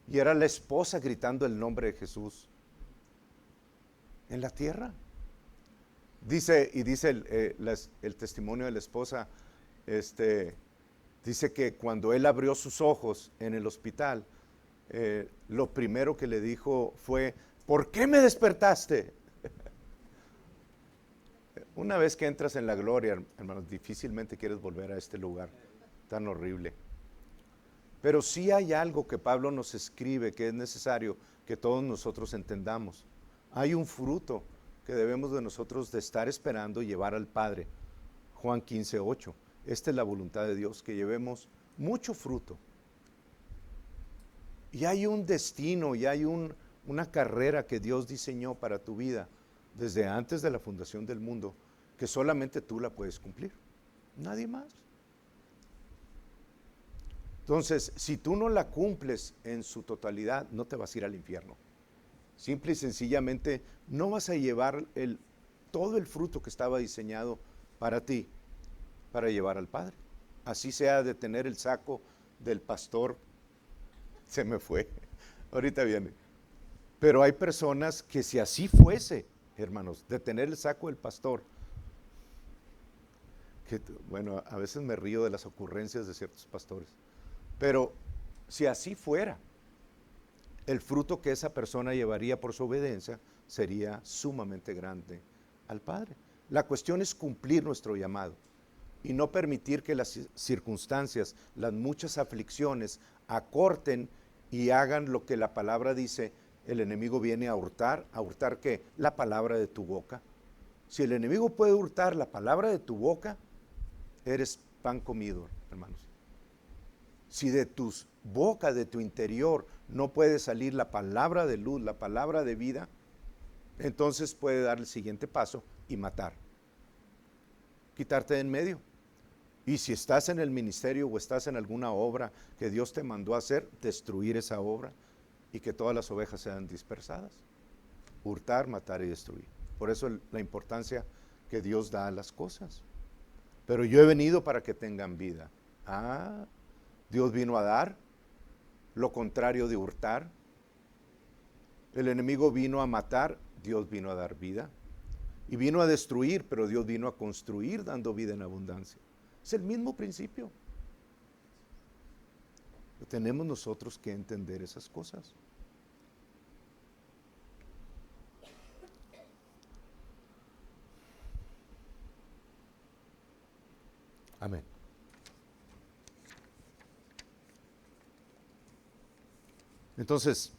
Y era la esposa gritando el nombre de Jesús en la tierra. Dice el testimonio de la esposa, dice que cuando él abrió sus ojos en el hospital, lo primero que le dijo fue, ¿por qué me despertaste? Una vez que entras en la gloria, hermanos, difícilmente quieres volver a este lugar tan horrible. Pero sí hay algo que Pablo nos escribe que es necesario que todos nosotros entendamos. Hay un fruto que debemos de nosotros de estar esperando llevar al Padre. Juan 15:8. Esta es la voluntad de Dios, que llevemos mucho fruto. Y hay un destino y hay una carrera que Dios diseñó para tu vida desde antes de la fundación del mundo, que solamente tú la puedes cumplir, nadie más. Entonces, si tú no la cumples en su totalidad, no te vas a ir al infierno. Simple y sencillamente no vas a llevar todo el fruto que estaba diseñado para ti, para llevar al Padre. Así sea de tener el saco del pastor, se me fue, ahorita viene. Pero hay personas que si así fuese, hermanos, de tener el saco del pastor, que bueno, a veces me río de las ocurrencias de ciertos pastores, pero si así fuera, el fruto que esa persona llevaría por su obediencia sería sumamente grande al Padre. La cuestión es cumplir nuestro llamado y no permitir que las circunstancias, las muchas aflicciones, acorten y hagan lo que la palabra dice. El enemigo viene a hurtar ¿qué? La palabra de tu boca. Si el enemigo puede hurtar la palabra de tu boca, eres pan comido, hermanos. Si de tus boca, de tu interior, no puede salir la palabra de luz, la palabra de vida, entonces puede dar el siguiente paso y matar. Quitarte de en medio. Y si estás en el ministerio o estás en alguna obra que Dios te mandó a hacer, destruir esa obra y que todas las ovejas sean dispersadas. Hurtar, matar y destruir. Por eso la importancia que Dios da a las cosas. Pero yo he venido para que tengan vida. Dios vino a dar lo contrario de hurtar. El enemigo vino a matar, Dios vino a dar vida. Y vino a destruir, pero Dios vino a construir dando vida en abundancia. Es el mismo principio. Tenemos nosotros que entender esas cosas. Amén. Entonces,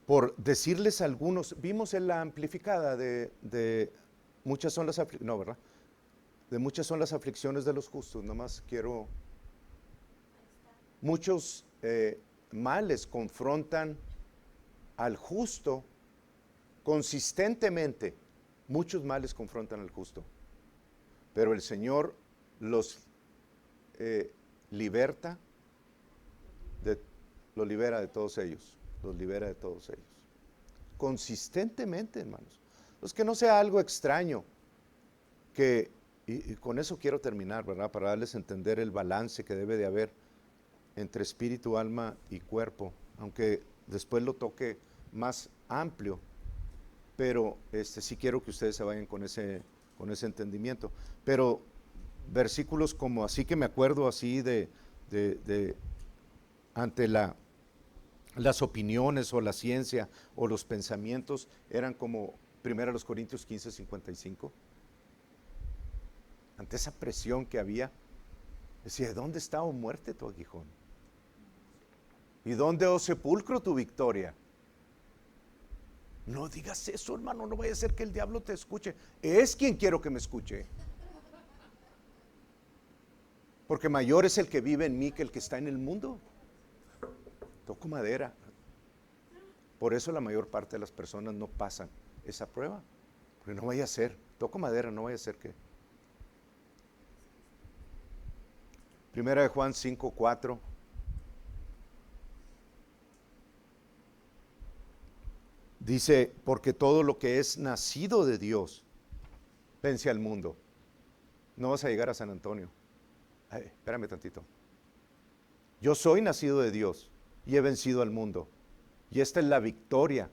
por decirles algunos, vimos en la amplificada de muchas son las aflicciones, no, ¿verdad? De muchas son las aflicciones de los justos, nomás quiero, muchos males confrontan al justo consistentemente, muchos males confrontan al justo, pero el Señor los libera de todos ellos, los libera de todos ellos, consistentemente, hermanos. Pues que no sea algo extraño, y con eso quiero terminar, ¿verdad? Para darles a entender el balance que debe de haber entre espíritu, alma y cuerpo, aunque después lo toque más amplio, pero sí quiero que ustedes se vayan con ese entendimiento. Pero versículos como, así que me acuerdo así ante las opiniones o la ciencia o los pensamientos, eran como 1 Corintios 15:55. Ante esa presión que había, decía, ¿dónde está, oh muerte, tu aguijón? ¿Y dónde, oh sepulcro, tu victoria? No digas eso, hermano, no vaya a ser que el diablo te escuche. Es quien quiero que me escuche. Porque mayor es el que vive en mí que el que está en el mundo. Toco madera. Por eso la mayor parte de las personas no pasan esa prueba. Porque no vaya a ser, toco madera, no vaya a ser que. Primera de Juan 5:4. Dice, porque todo lo que es nacido de Dios vence al mundo. No vas a llegar a San Antonio. Ay, espérame tantito. Yo soy nacido de Dios y he vencido al mundo. Y esta es la victoria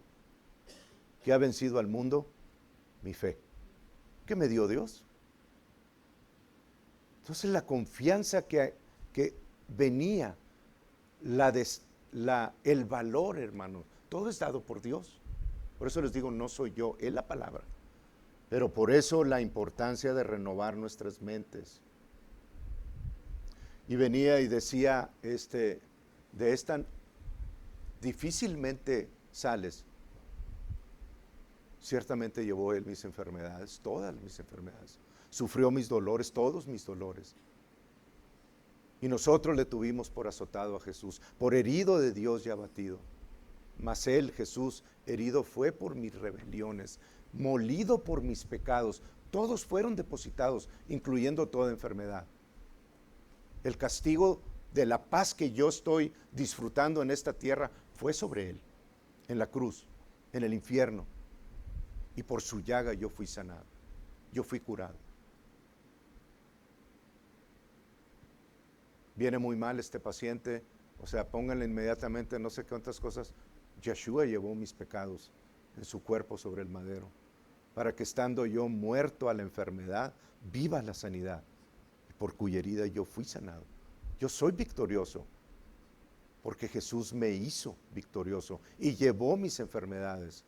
que ha vencido al mundo, mi fe. ¿Qué me dio Dios? Entonces la confianza que venía, el valor, hermano, todo es dado por Dios. Por eso les digo, no soy yo, es la palabra. Pero por eso la importancia de renovar nuestras mentes. Y venía y decía, de esta difícilmente sales. Ciertamente llevó él mis enfermedades, todas mis enfermedades. Sufrió mis dolores, todos mis dolores. Y nosotros le tuvimos por azotado a Jesús, por herido de Dios y abatido. Mas él, Jesús, herido fue por mis rebeliones, molido por mis pecados. Todos fueron depositados, incluyendo toda enfermedad. El castigo de la paz que yo estoy disfrutando en esta tierra fue sobre él, en la cruz, en el infierno. Y por su llaga yo fui sanado, yo fui curado. Viene muy mal este paciente, o sea, pónganle inmediatamente no sé cuántas cosas. Yeshua llevó mis pecados en su cuerpo sobre el madero, para que estando yo muerto a la enfermedad, viva la sanidad, por cuya herida yo fui sanado. Yo soy victorioso, porque Jesús me hizo victorioso y llevó mis enfermedades.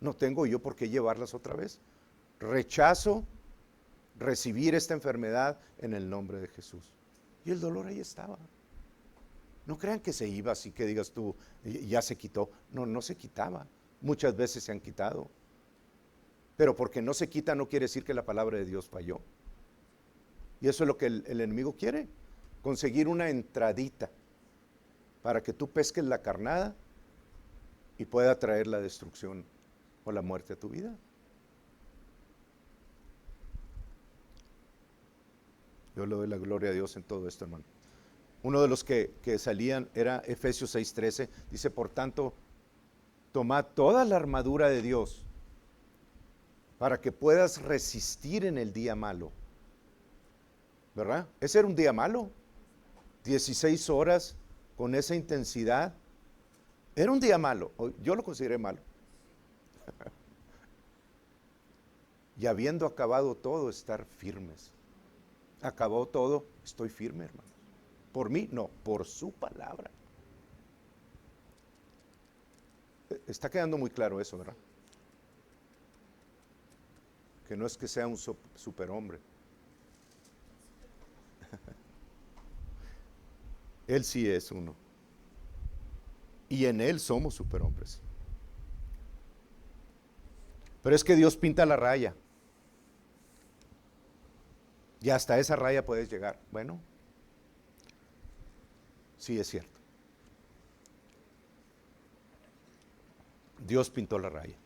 No tengo yo por qué llevarlas otra vez. Rechazo recibir esta enfermedad en el nombre de Jesús. Y el dolor ahí estaba. No crean que se iba así que digas tú, ya se quitó. No, no se quitaba. Muchas veces se han quitado. Pero porque no se quita no quiere decir que la palabra de Dios falló. Y eso es lo que el enemigo quiere. Conseguir una entradita para que tú pesques la carnada y pueda traer la destrucción o la muerte a tu vida. Yo le doy la gloria a Dios en todo esto, hermano. Uno de los que salían era Efesios 6:13. Dice, por tanto, tomad toda la armadura de Dios para que puedas resistir en el día malo. ¿Verdad? Ese era un día malo. 16 horas con esa intensidad. Era un día malo. Yo lo consideré malo. Y habiendo acabado todo, estar firmes. Acabó todo, estoy firme, hermanos. Por mí, no, por su palabra. Está quedando muy claro eso, ¿verdad? Que no es que sea un superhombre. Él sí es uno. Y en Él somos superhombres. Pero es que Dios pinta la raya. Y hasta esa raya puedes llegar. Bueno, sí es cierto. Dios pintó la raya.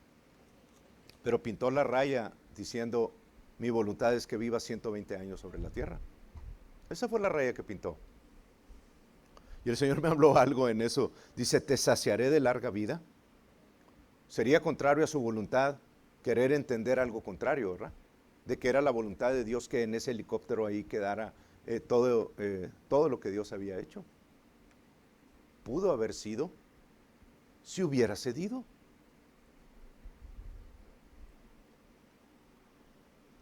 Pero pintó la raya diciendo, mi voluntad es que viva 120 años sobre la tierra. Esa fue la raya que pintó. Y el Señor me habló algo en eso. Dice, te saciaré de larga vida. Sería contrario a su voluntad querer entender algo contrario, ¿verdad? De que era la voluntad de Dios que en ese helicóptero ahí quedara todo lo que Dios había hecho. Pudo haber sido si hubiera cedido.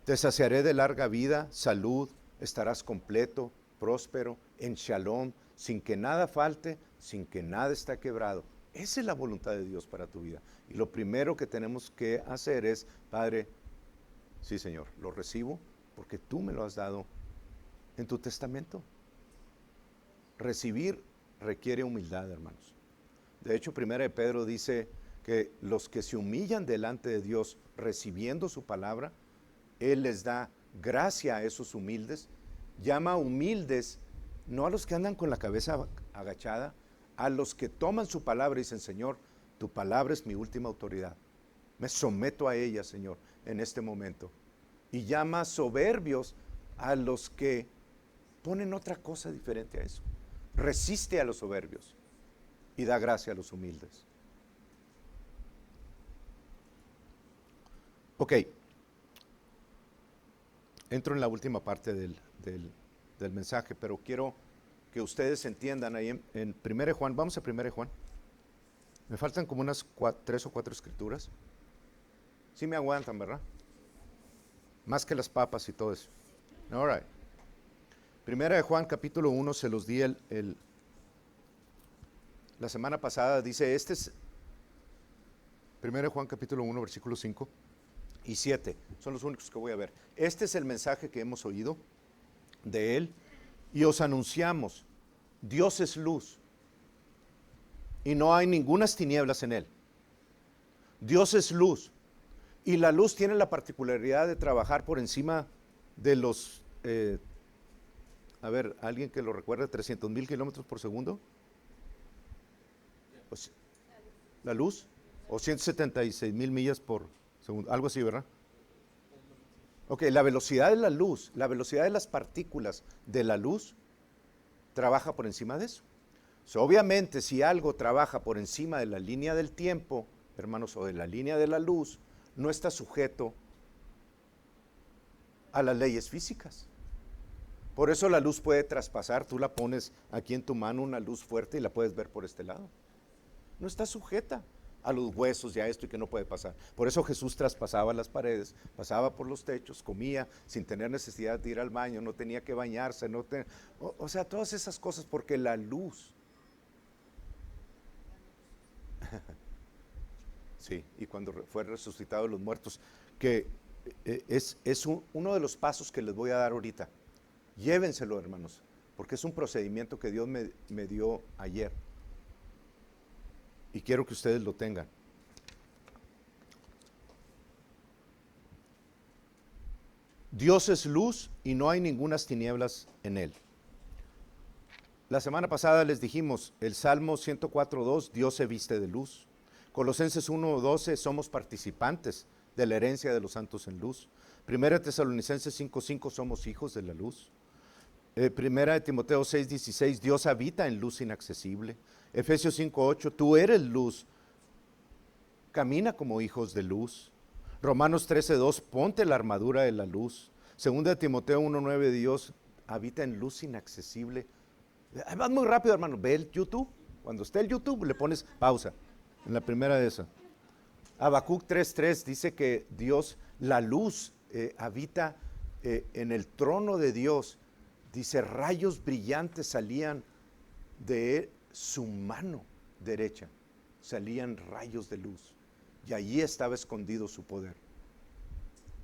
Te saciaré de larga vida, salud, estarás completo, próspero, en shalom, sin que nada falte, sin que nada esté quebrado. Esa es la voluntad de Dios para tu vida. Y lo primero que tenemos que hacer es, Padre, sí, Señor, lo recibo porque tú me lo has dado en tu testamento. Recibir requiere humildad, hermanos. De hecho, 1 Pedro dice que los que se humillan delante de Dios recibiendo su palabra, Él les da gracia a esos humildes. Llama humildes no a los que andan con la cabeza agachada, a los que toman su palabra y dicen, Señor, tu palabra es mi última autoridad. Me someto a ella, Señor, en este momento. Y llama soberbios a los que ponen otra cosa diferente a eso. Resiste a los soberbios y da gracia a los humildes. Ok. Entro en la última parte del mensaje, pero quiero que ustedes entiendan ahí en 1 Juan. Vamos a 1 Juan. Me faltan como unas 3 o 4 escrituras. Sí me aguantan, ¿verdad? Más que las papas y todo eso. All right. 1 Juan capítulo 1 se los di la semana pasada. Dice, este es 1 Juan capítulo 1 versículo 5 y 7. Son los únicos que voy a ver. Este es el mensaje que hemos oído de Él y os anunciamos. Dios es luz y no hay ningunas tinieblas en Él. Dios es luz. Y la luz tiene la particularidad de trabajar por encima de los, alguien que lo recuerde, 300,000 kilómetros por segundo. La luz, o 176,000 millas por segundo, algo así, ¿verdad? Ok, la velocidad de la luz, la velocidad de las partículas de la luz, trabaja por encima de eso. Obviamente, si algo trabaja por encima de la línea del tiempo, hermanos, o de la línea de la luz, no está sujeto a las leyes físicas. Por eso la luz puede traspasar, tú la pones aquí en tu mano, una luz fuerte, y la puedes ver por este lado. No está sujeta a los huesos y a esto y que no puede pasar. Por eso Jesús traspasaba las paredes, pasaba por los techos, comía sin tener necesidad de ir al baño, no tenía que bañarse, o sea, todas esas cosas, porque la luz. Sí, y cuando fue resucitado de los muertos, que es uno de los pasos que les voy a dar ahorita. Llévenselo, hermanos, porque es un procedimiento que Dios me dio ayer. Y quiero que ustedes lo tengan. Dios es luz y no hay ningunas tinieblas en Él. La semana pasada les dijimos, el Salmo 104:2, Dios se viste de luz. Colosenses 1:12, somos participantes de la herencia de los santos en luz. Primera Tesalonicenses 5:5, somos hijos de la luz. Primera de Timoteo 6:16, Dios habita en luz inaccesible. Efesios 5:8, tú eres luz, camina como hijos de luz. Romanos 13:2, ponte la armadura de la luz. Segunda de Timoteo 1:9, Dios habita en luz inaccesible. Vas muy rápido, hermano, ve el YouTube. Cuando esté el YouTube, le pones pausa. En la primera de esas. Habacuc 3:3 dice que Dios, la luz, habita en el trono de Dios. Dice, rayos brillantes salían de su mano derecha. Salían rayos de luz. Y allí estaba escondido su poder.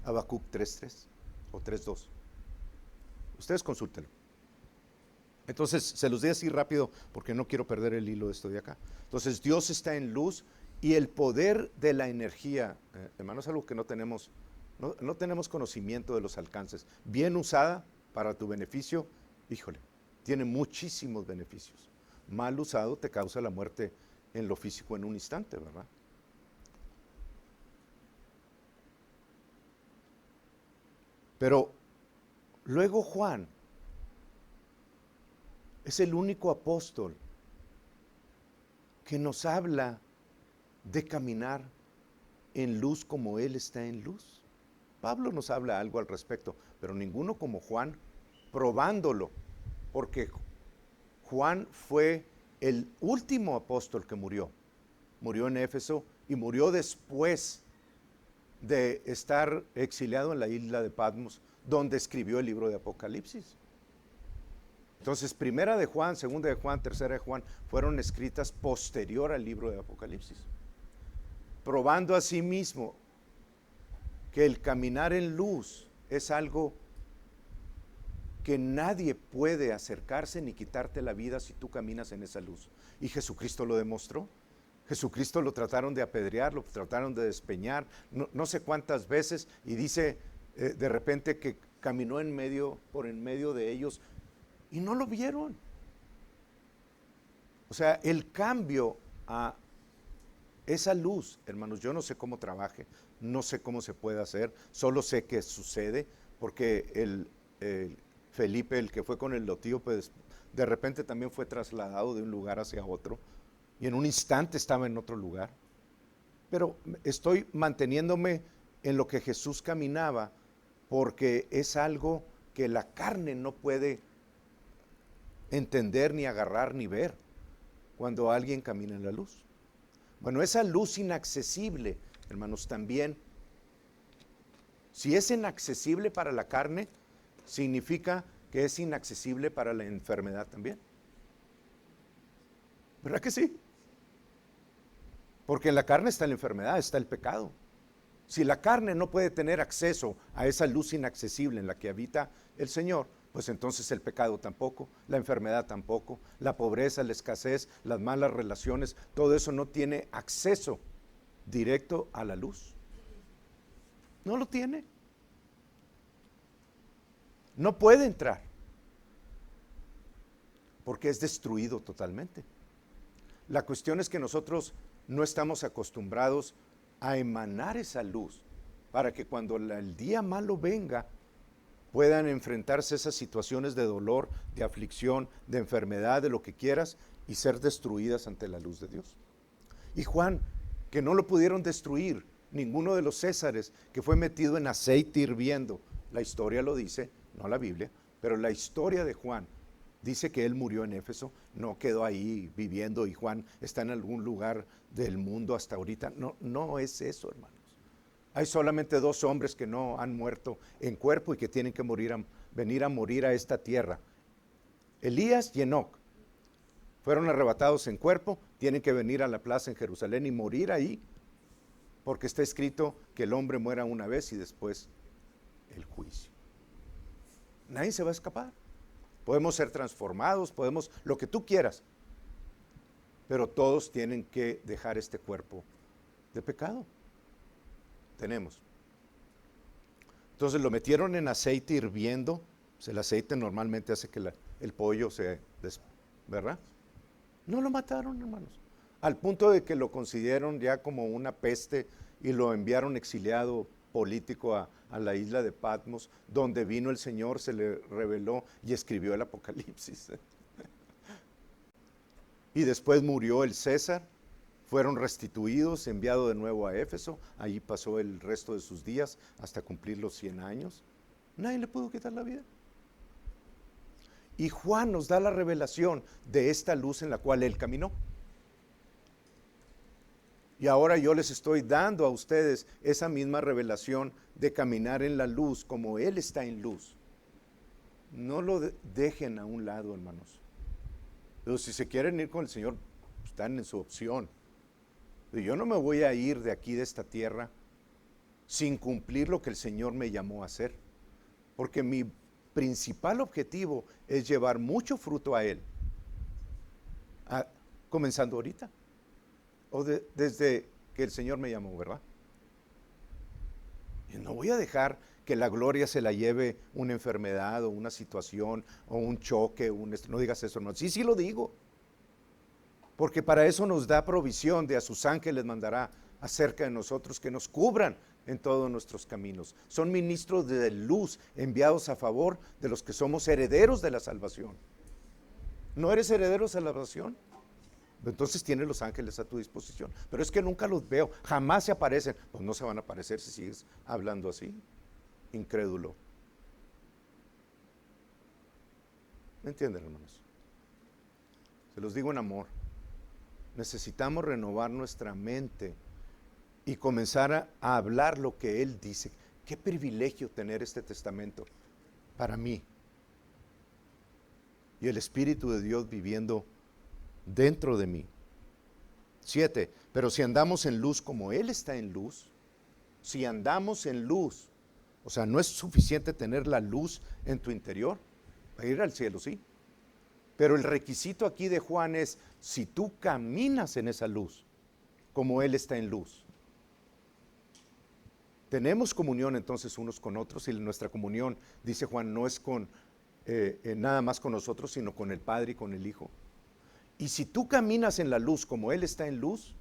Habacuc 3:3 o 3:2. Ustedes consúltenlo. Entonces, se los di así rápido porque no quiero perder el hilo de esto de acá. Entonces, Dios está en luz y el poder de la energía, hermano, es algo que no tenemos conocimiento de los alcances. Bien usada para tu beneficio, híjole, tiene muchísimos beneficios. Mal usado te causa la muerte en lo físico en un instante, ¿verdad? Pero luego Juan es el único apóstol que nos habla de caminar en luz como Él está en luz. Pablo nos habla algo al respecto, pero ninguno como Juan, probándolo, porque Juan fue el último apóstol que murió. Murió en Éfeso y murió después de estar exiliado en la isla de Patmos, donde escribió el libro de Apocalipsis. Entonces, primera de Juan, segunda de Juan, tercera de Juan, fueron escritas posterior al libro de Apocalipsis, probando a sí mismo que el caminar en luz es algo que nadie puede acercarse ni quitarte la vida si tú caminas en esa luz. Y Jesucristo lo demostró. Jesucristo lo trataron de apedrear, lo trataron de despeñar, no sé cuántas veces, y dice de repente que caminó por en medio de ellos y no lo vieron. O sea, el cambio a esa luz, hermanos, yo no sé cómo trabaje, no sé cómo se puede hacer, solo sé que sucede, porque el Felipe, el que fue con el etíope, pues, de repente también fue trasladado de un lugar hacia otro, y en un instante estaba en otro lugar. Pero estoy manteniéndome en lo que Jesús caminaba, porque es algo que la carne no puede entender, ni agarrar, ni ver cuando alguien camina en la luz. Bueno, esa luz inaccesible, hermanos, también, si es inaccesible para la carne, significa que es inaccesible para la enfermedad también. ¿Verdad que sí? Porque en la carne está la enfermedad, está el pecado. Si la carne no puede tener acceso a esa luz inaccesible en la que habita el Señor, pues entonces el pecado tampoco, la enfermedad tampoco, la pobreza, la escasez, las malas relaciones, todo eso no tiene acceso directo a la luz. No lo tiene. No puede entrar, porque es destruido totalmente. La cuestión es que nosotros no estamos acostumbrados a emanar esa luz para que cuando el día malo venga puedan enfrentarse a esas situaciones de dolor, de aflicción, de enfermedad, de lo que quieras, y ser destruidas ante la luz de Dios. Y Juan, que no lo pudieron destruir, ninguno de los Césares, que fue metido en aceite hirviendo, la historia lo dice, no la Biblia, pero la historia de Juan dice que él murió en Éfeso, no quedó ahí viviendo y Juan está en algún lugar del mundo hasta ahorita. No, no es eso, hermanos. Hay solamente 2 hombres que no han muerto en cuerpo y que tienen que venir a morir a esta tierra. Elías y Enoc fueron arrebatados en cuerpo, tienen que venir a la plaza en Jerusalén y morir ahí, porque está escrito que el hombre muera una vez y después el juicio. Nadie se va a escapar. Podemos ser transformados, podemos, lo que tú quieras, pero todos tienen que dejar este cuerpo de pecado. Tenemos. Entonces lo metieron en aceite hirviendo. Pues el aceite normalmente hace que el pollo ¿verdad? No lo mataron, hermanos. Al punto de que lo consideraron ya como una peste y lo enviaron exiliado político a la isla de Patmos, donde vino el Señor, se le reveló y escribió el Apocalipsis. Y después murió el César, fueron restituidos, enviado de nuevo a Éfeso, allí pasó el resto de sus días hasta cumplir los 100 años. Nadie le pudo quitar la vida. Y Juan nos da la revelación de esta luz en la cual él caminó. Y ahora yo les estoy dando a ustedes esa misma revelación de caminar en la luz como Él está en luz. No lo dejen a un lado, hermanos. Pero si se quieren ir con el Señor, están en su opción. Pero yo no me voy a ir de aquí, de esta tierra, sin cumplir lo que el Señor me llamó a hacer. Porque mi principal objetivo es llevar mucho fruto a Él. Comenzando ahorita. O desde que el Señor me llamó, ¿verdad? Y no voy a dejar que la gloria se la lleve una enfermedad o una situación o un choque, no digas eso, no. Sí lo digo. Porque para eso nos da provisión, de a sus ángeles mandará acerca de nosotros que nos cubran en todos nuestros caminos. Son ministros de luz enviados a favor de los que somos herederos de la salvación. ¿No eres heredero de la salvación? Entonces tienes los ángeles a tu disposición. Pero es que nunca los veo, jamás se aparecen. Pues no se van a aparecer si sigues hablando así, incrédulo. ¿Me entienden, hermanos? Se los digo en amor. Necesitamos renovar nuestra mente y comenzar a hablar lo que Él dice. Qué privilegio tener este testamento para mí. Y el Espíritu de Dios viviendo dentro de mí. 7. Pero si andamos en luz como Él está en luz, si andamos en luz, o sea, no es suficiente tener la luz en tu interior, para ir al cielo, sí. Pero el requisito aquí de Juan es, si tú caminas en esa luz, como Él está en luz. Tenemos comunión entonces unos con otros, y nuestra comunión, dice Juan, no es con nada más con nosotros, sino con el Padre y con el Hijo. Y si tú caminas en la luz como Él está en luz,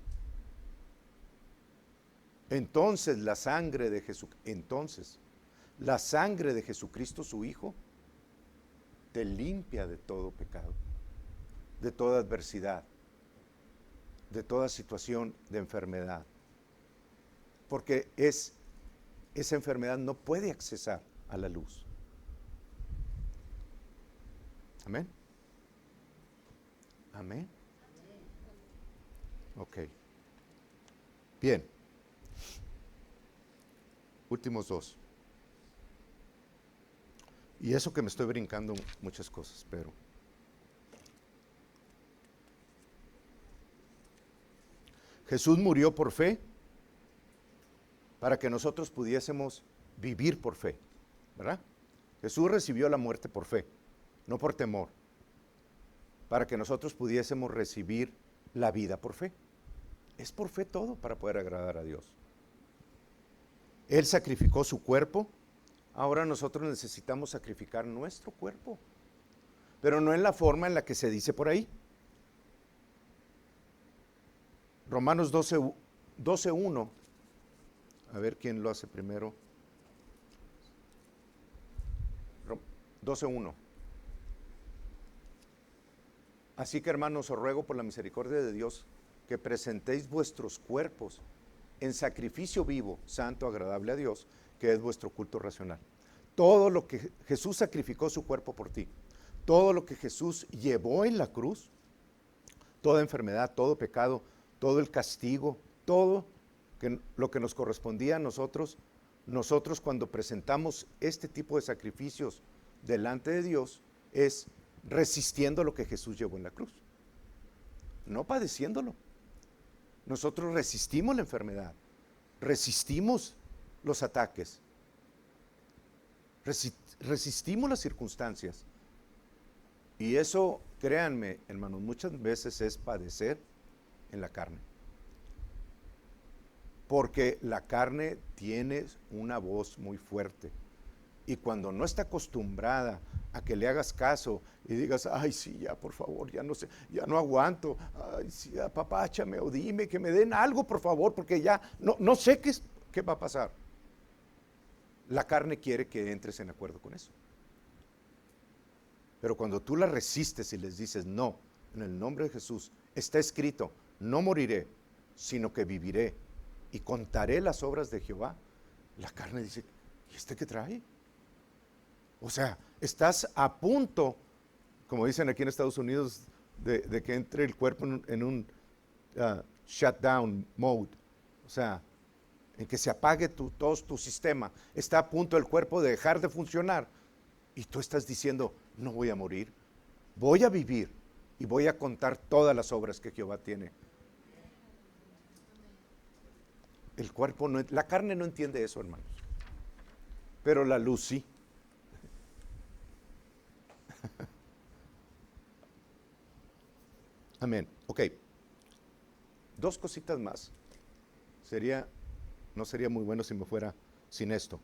entonces la sangre de Jesucristo, su Hijo, te limpia de todo pecado, de toda adversidad, de toda situación de enfermedad. Porque esa enfermedad no puede accesar a la luz. Amén. Amén. Ok. Bien. Últimos dos. Y eso que me estoy brincando muchas cosas, pero Jesús murió por fe para que nosotros pudiésemos vivir por fe, ¿verdad? Jesús recibió la muerte por fe, no por temor, para que nosotros pudiésemos recibir la vida por fe. Es por fe todo para poder agradar a Dios. Él sacrificó su cuerpo, ahora nosotros necesitamos sacrificar nuestro cuerpo, pero no en la forma en la que se dice por ahí. Romanos 12:1. A ver quién lo hace primero. 12:1. Así que, hermanos, os ruego por la misericordia de Dios que presentéis vuestros cuerpos en sacrificio vivo, santo, agradable a Dios, que es vuestro culto racional. Todo lo que Jesús sacrificó su cuerpo por ti, todo lo que Jesús llevó en la cruz, toda enfermedad, todo pecado, todo el castigo, todo lo que nos correspondía a nosotros cuando presentamos este tipo de sacrificios delante de Dios, es resistiendo lo que Jesús llevó en la cruz, no padeciéndolo. Nosotros resistimos la enfermedad, resistimos los ataques, resistimos las circunstancias. Y eso, créanme, hermanos, muchas veces es padecer en la carne. Porque la carne tiene una voz muy fuerte. Y cuando no está acostumbrada a que le hagas caso y digas, ay, sí, ya, por favor, ya no sé, ya no aguanto, ay, sí, apapáchame o dime que me den algo, por favor, porque ya no sé qué va a pasar. La carne quiere que entres en acuerdo con eso. Pero cuando tú la resistes y les dices, no, en el nombre de Jesús, está escrito, no moriré, sino que viviré y contaré las obras de Jehová, la carne dice, ¿y este qué trae? O sea, estás a punto, como dicen aquí en Estados Unidos, de que entre el cuerpo en un shutdown mode, o sea, en que se apague todo tu sistema. Está a punto el cuerpo de dejar de funcionar y tú estás diciendo, no voy a morir, voy a vivir y voy a contar todas las obras que Jehová tiene. El cuerpo, la carne no entiende eso, hermanos, pero la luz sí. Amén. Ok. Dos cositas más. No sería muy bueno si me fuera sin esto.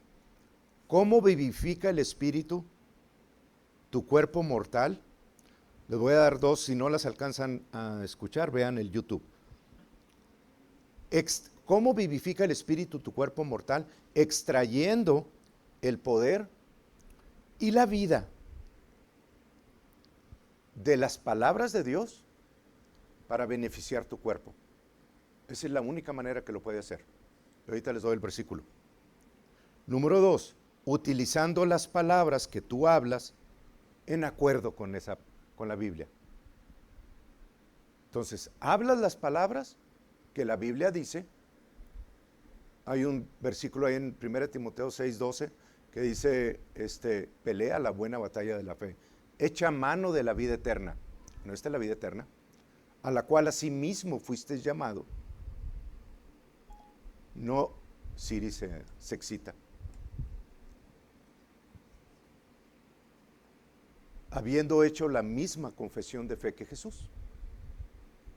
¿Cómo vivifica el Espíritu tu cuerpo mortal? Les voy a dar dos, si no las alcanzan a escuchar, vean el YouTube. ¿Cómo vivifica el Espíritu tu cuerpo mortal? Extrayendo el poder y la vida de las palabras de Dios para beneficiar tu cuerpo. Esa es la única manera que lo puede hacer. Ahorita les doy el versículo. Número 2, utilizando las palabras que tú hablas en acuerdo con la Biblia. Entonces, hablas las palabras que la Biblia dice. Hay un versículo ahí en 1 Timoteo 6:12 que dice, pelea la buena batalla de la fe, echa mano de la vida eterna. ¿No está la vida eterna? A la cual asimismo fuiste llamado. No, Siri se excita. Habiendo hecho la misma confesión de fe que Jesús.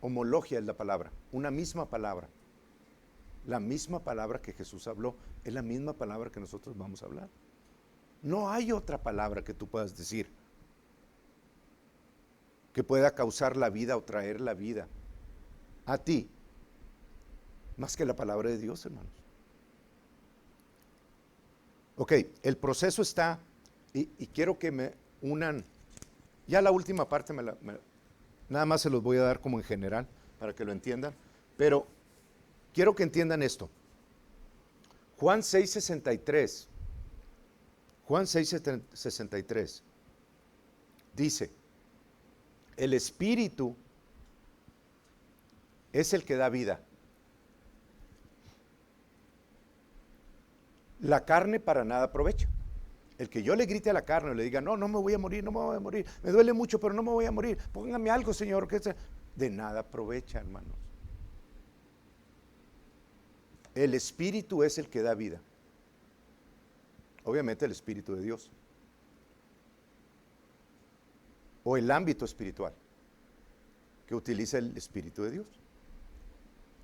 Homologia es la palabra, una misma palabra. la misma palabra que Jesús habló, es la misma palabra que nosotros vamos a hablar. No hay otra palabra que tú puedas decir que pueda causar la vida o traer la vida a ti, más que la palabra de Dios, hermanos. Ok, el proceso está, y quiero que me unan, ya la última parte nada más se los voy a dar como en general, para que lo entiendan, pero quiero que entiendan esto. Juan 6:63, Juan 6:63 dice, el Espíritu es el que da vida. La carne para nada aprovecha. El que yo le grite a la carne y le diga, no, no me voy a morir, no me voy a morir, me duele mucho, pero no me voy a morir, póngame algo, Señor, que de nada aprovecha, hermanos. El Espíritu es el que da vida. Obviamente el Espíritu de Dios. O el ámbito espiritual que utiliza el Espíritu de Dios.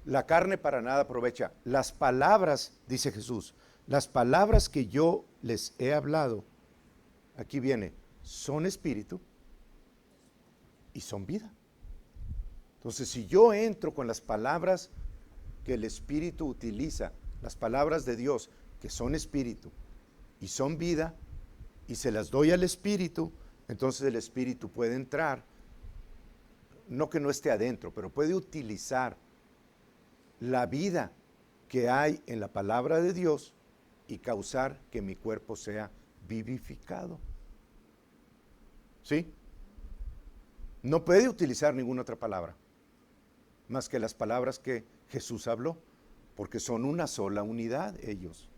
La carne para nada aprovecha. Las palabras, dice Jesús, las palabras que yo les he hablado, aquí viene, son espíritu y son vida. Entonces, si yo entro con las palabras que el Espíritu utiliza, las palabras de Dios, que son espíritu y son vida, y se las doy al Espíritu, entonces el Espíritu puede entrar, no que no esté adentro, pero puede utilizar la vida que hay en la palabra de Dios y causar que mi cuerpo sea vivificado. ¿Sí? No puede utilizar ninguna otra palabra más que las palabras que Jesús habló, porque son una sola unidad ellos.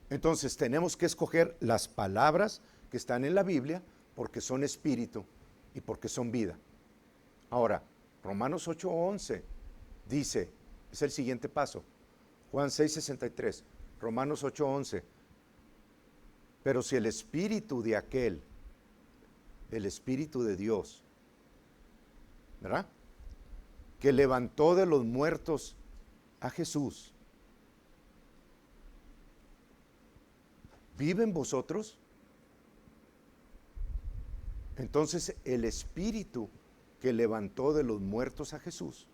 Entonces tenemos que escoger las palabras que están en la Biblia porque son espíritu y porque son vida. Ahora, Romanos 8:11 dice, es el siguiente paso, Juan 6:63, Romanos 8:11, pero si el espíritu de aquel, el espíritu de Dios, ¿verdad?, que levantó de los muertos a Jesús, ¿vive en vosotros? Entonces el espíritu que levantó de los muertos a Jesús,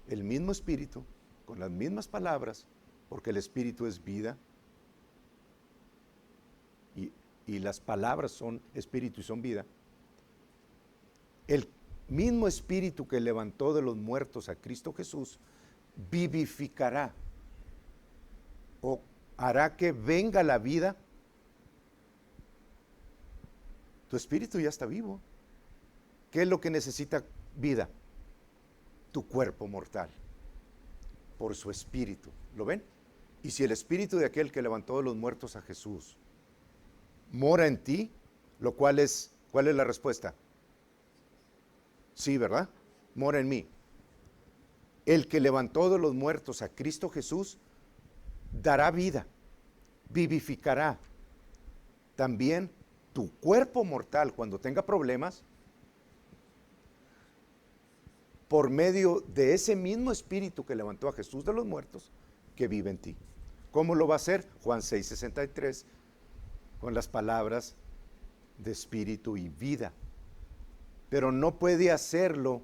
el mismo espíritu, con las mismas palabras, porque el espíritu es vida, y las palabras son espíritu y son vida, el mismo espíritu que levantó de los muertos a Cristo Jesús, vivificará o hará que venga la vida. Tu espíritu ya está vivo. ¿Qué es lo que necesita vida? Tu cuerpo mortal, por su espíritu. ¿Lo ven? Y si el espíritu de aquel que levantó de los muertos a Jesús mora en ti, lo cual es, ¿cuál es la respuesta? Sí, ¿verdad? Mora en mí. El que levantó de los muertos a Cristo Jesús dará vida, vivificará también tu cuerpo mortal cuando tenga problemas, por medio de ese mismo espíritu que levantó a Jesús de los muertos, que vive en ti. ¿Cómo lo va a hacer? Juan 6:63, con las palabras de espíritu y vida. Pero no puede hacerlo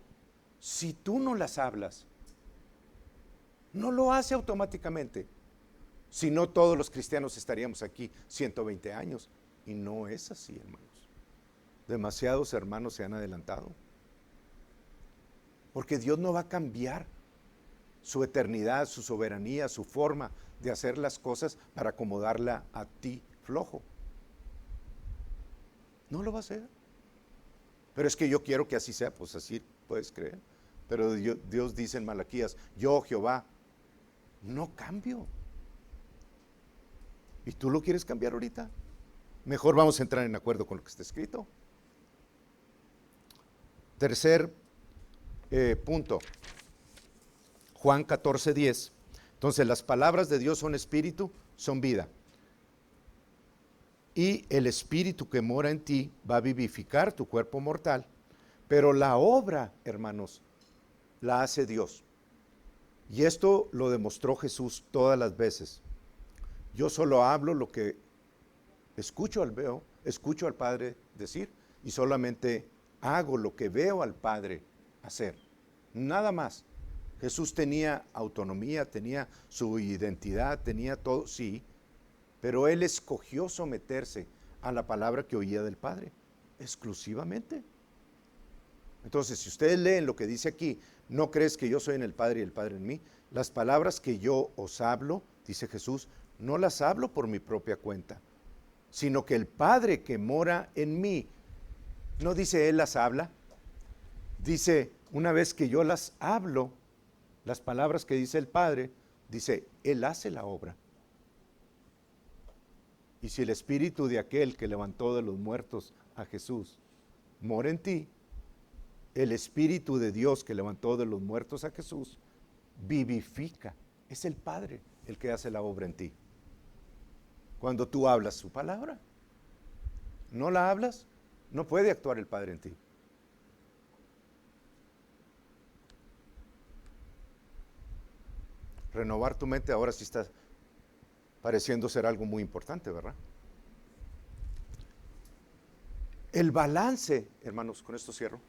si tú no las hablas. No lo hace automáticamente. Si no, todos los cristianos estaríamos aquí 120 años. Y no es así, hermanos. Demasiados hermanos se han adelantado. Porque Dios no va a cambiar su eternidad, su soberanía, su forma de hacer las cosas para acomodarla a ti flojo. No lo va a hacer. Pero es que yo quiero que así sea, pues así puedes creer. Pero Dios dice en Malaquías, yo Jehová, no cambio. ¿Y tú lo quieres cambiar ahorita? Mejor vamos a entrar en acuerdo con lo que está escrito. Tercer punto, Juan 14:10. Entonces las palabras de Dios son espíritu, son vida. Y el espíritu que mora en ti va a vivificar tu cuerpo mortal, pero la obra, hermanos, la hace Dios. Y esto lo demostró Jesús todas las veces. Yo solo hablo lo que escucho al Padre decir, y solamente hago lo que veo al Padre hacer. Nada más. Jesús tenía autonomía, tenía su identidad, tenía todo, sí, pero él escogió someterse a la palabra que oía del Padre, exclusivamente. Entonces, si ustedes leen lo que dice aquí, no crees que yo soy en el Padre y el Padre en mí, las palabras que yo os hablo, dice Jesús, no las hablo por mi propia cuenta, sino que el Padre que mora en mí, no dice Él las habla, dice, una vez que yo las hablo, las palabras que dice el Padre, dice, Él hace la obra. Y si el espíritu de aquel que levantó de los muertos a Jesús mora en ti, el espíritu de Dios que levantó de los muertos a Jesús vivifica. Es el Padre el que hace la obra en ti. Cuando tú hablas su palabra, no la hablas, no puede actuar el Padre en ti. Renovar tu mente ahora sí está pareciendo ser algo muy importante, ¿verdad? El balance, hermanos, con esto cierro.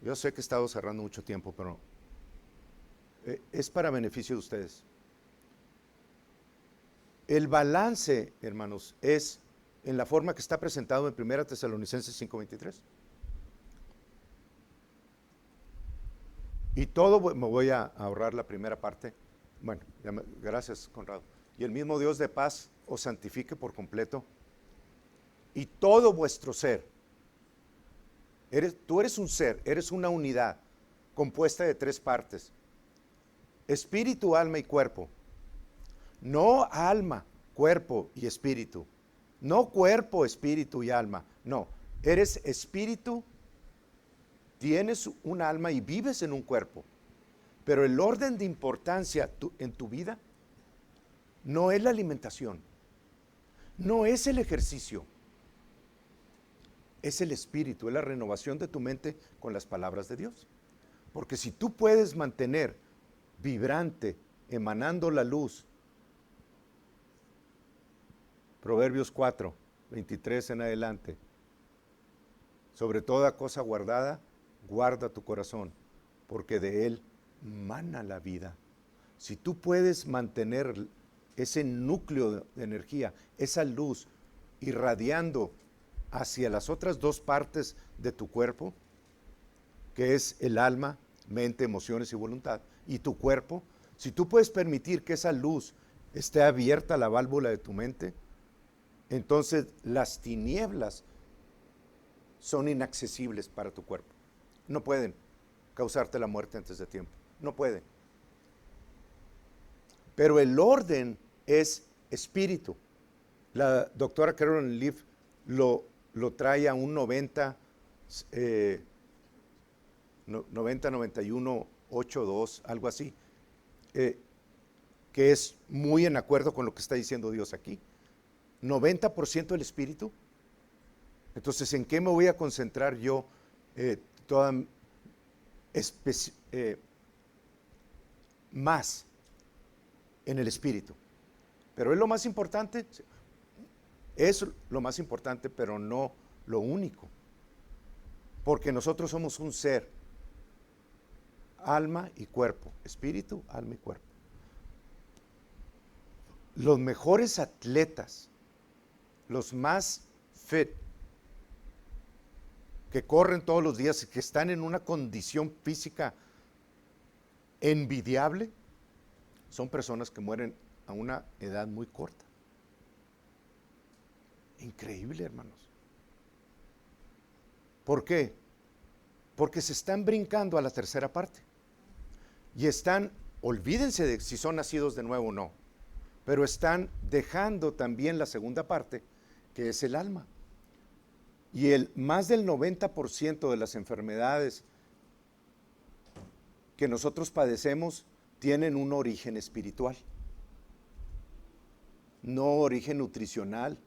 Yo sé que he estado cerrando mucho tiempo, pero es para beneficio de ustedes. El balance, hermanos, es en la forma que está presentado en 1 Tesalonicenses 5:23. Y todo, me voy a ahorrar la primera parte. Bueno, gracias, Conrado. Y el mismo Dios de paz os santifique por completo. Y todo vuestro ser. Tú eres un ser, eres una unidad compuesta de 3 partes. Espíritu, alma y cuerpo. No alma, cuerpo y espíritu. No cuerpo, espíritu y alma. No, eres espíritu, tienes un alma y vives en un cuerpo. Pero el orden de importancia en tu vida no es la alimentación, no es el ejercicio, es el espíritu, es la renovación de tu mente con las palabras de Dios. Porque si tú puedes mantener vibrante, emanando la luz, Proverbios 4:23 en adelante, sobre toda cosa guardada, guarda tu corazón, porque de él mana la vida. Si tú puedes mantener ese núcleo de energía, esa luz irradiando hacia las otras 2 partes de tu cuerpo, que es el alma, mente, emociones y voluntad, y tu cuerpo, si tú puedes permitir que esa luz esté abierta a la válvula de tu mente, entonces las tinieblas son inaccesibles para tu cuerpo. No pueden causarte la muerte antes de tiempo. No pueden. Pero el orden es espíritu. La doctora Carolyn Leaf lo trae a un 91, 8:2, algo así, que es muy en acuerdo con lo que está diciendo Dios aquí. 90% del espíritu. Entonces, ¿en qué me voy a concentrar yo más? En el espíritu. Pero es lo más importante, pero no lo único. Porque nosotros somos un ser, alma y cuerpo, espíritu, alma y cuerpo. Los mejores atletas, los más fit, que corren todos los días y que están en una condición física envidiable, son personas que mueren a una edad muy corta. Increíble, hermanos. ¿Por qué? Porque se están brincando a la tercera parte. Y olvídense de si son nacidos de nuevo o no, pero están dejando también la segunda parte, que es el alma. Y más del 90% de las enfermedades que nosotros padecemos tienen un origen espiritual, no origen nutricional,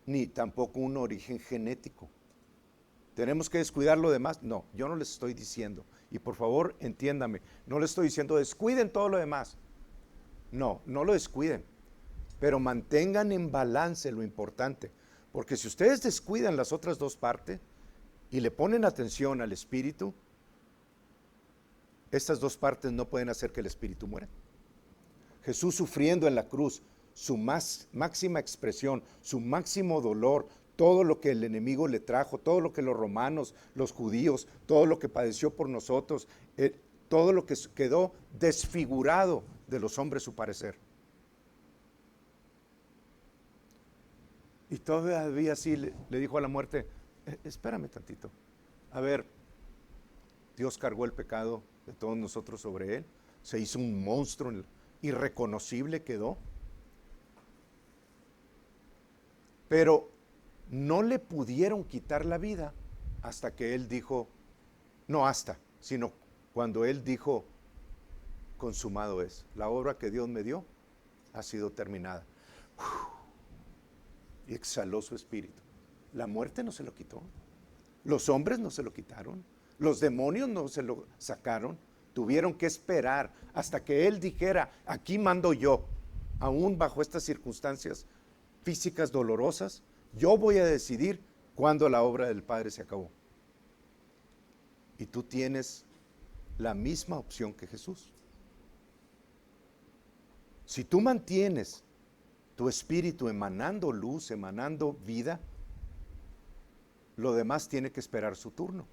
ni tampoco un origen genético. ¿Tenemos que descuidar lo demás? No, yo no les estoy diciendo Y por favor, entiéndame, no le estoy diciendo descuiden todo lo demás. No, no lo descuiden, pero mantengan en balance lo importante. Porque si ustedes descuidan las otras dos partes y le ponen atención al espíritu, estas dos partes no pueden hacer que el espíritu muera. Jesús sufriendo en la cruz, su máxima expresión, su máximo dolor, todo lo que el enemigo le trajo, todo lo que los romanos, los judíos, todo lo que padeció por nosotros, todo lo que quedó desfigurado de los hombres su parecer. Y todavía así le dijo a la muerte, espérame tantito, a ver, Dios cargó el pecado de todos nosotros sobre él, se hizo un monstruo, irreconocible quedó, pero no le pudieron quitar la vida hasta que él dijo, no hasta, sino cuando él dijo, consumado es, la obra que Dios me dio ha sido terminada. Y exhaló su espíritu. La muerte no se lo quitó, los hombres no se lo quitaron, los demonios no se lo sacaron, tuvieron que esperar hasta que él dijera, aquí mando yo, aún bajo estas circunstancias físicas dolorosas, yo voy a decidir cuándo la obra del Padre se acabó. Y tú tienes la misma opción que Jesús. Si tú mantienes tu espíritu emanando luz, emanando vida, lo demás tiene que esperar su turno.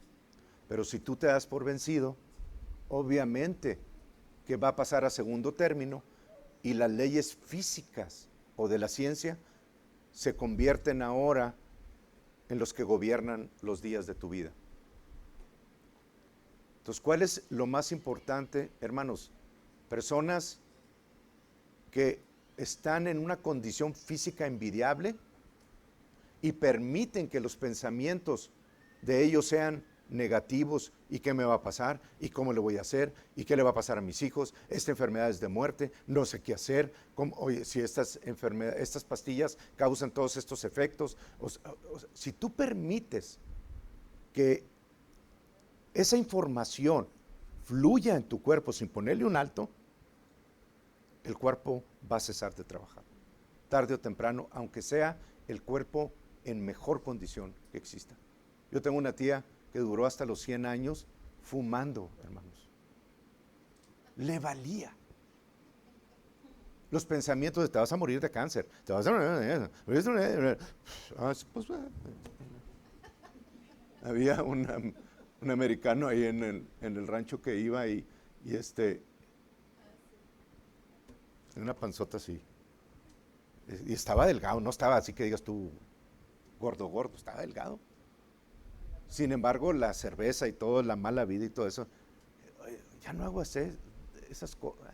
Pero si tú te das por vencido, obviamente que va a pasar a segundo término y las leyes físicas o de la ciencia se convierten ahora en los que gobiernan los días de tu vida. Entonces, ¿cuál es lo más importante, hermanos? Personas que están en una condición física envidiable y permiten que los pensamientos de ellos sean negativos, y qué me va a pasar, y cómo le voy a hacer, y qué le va a pasar a mis hijos, esta enfermedad es de muerte, no sé qué hacer, oye, si estas pastillas causan todos estos efectos, si tú permites que esa información fluya en tu cuerpo sin ponerle un alto, el cuerpo va a cesar de trabajar, tarde o temprano, aunque sea el cuerpo en mejor condición que exista. Yo tengo una tía que duró hasta los 100 años fumando, hermanos. Le valía. Los pensamientos de te vas a morir de cáncer, te vas a morir. Había un americano ahí en el rancho que iba y una panzota así. Y estaba delgado, no estaba así que digas tú gordo, estaba delgado. Sin embargo, la cerveza y todo, la mala vida y todo eso, ya no hago esas cosas.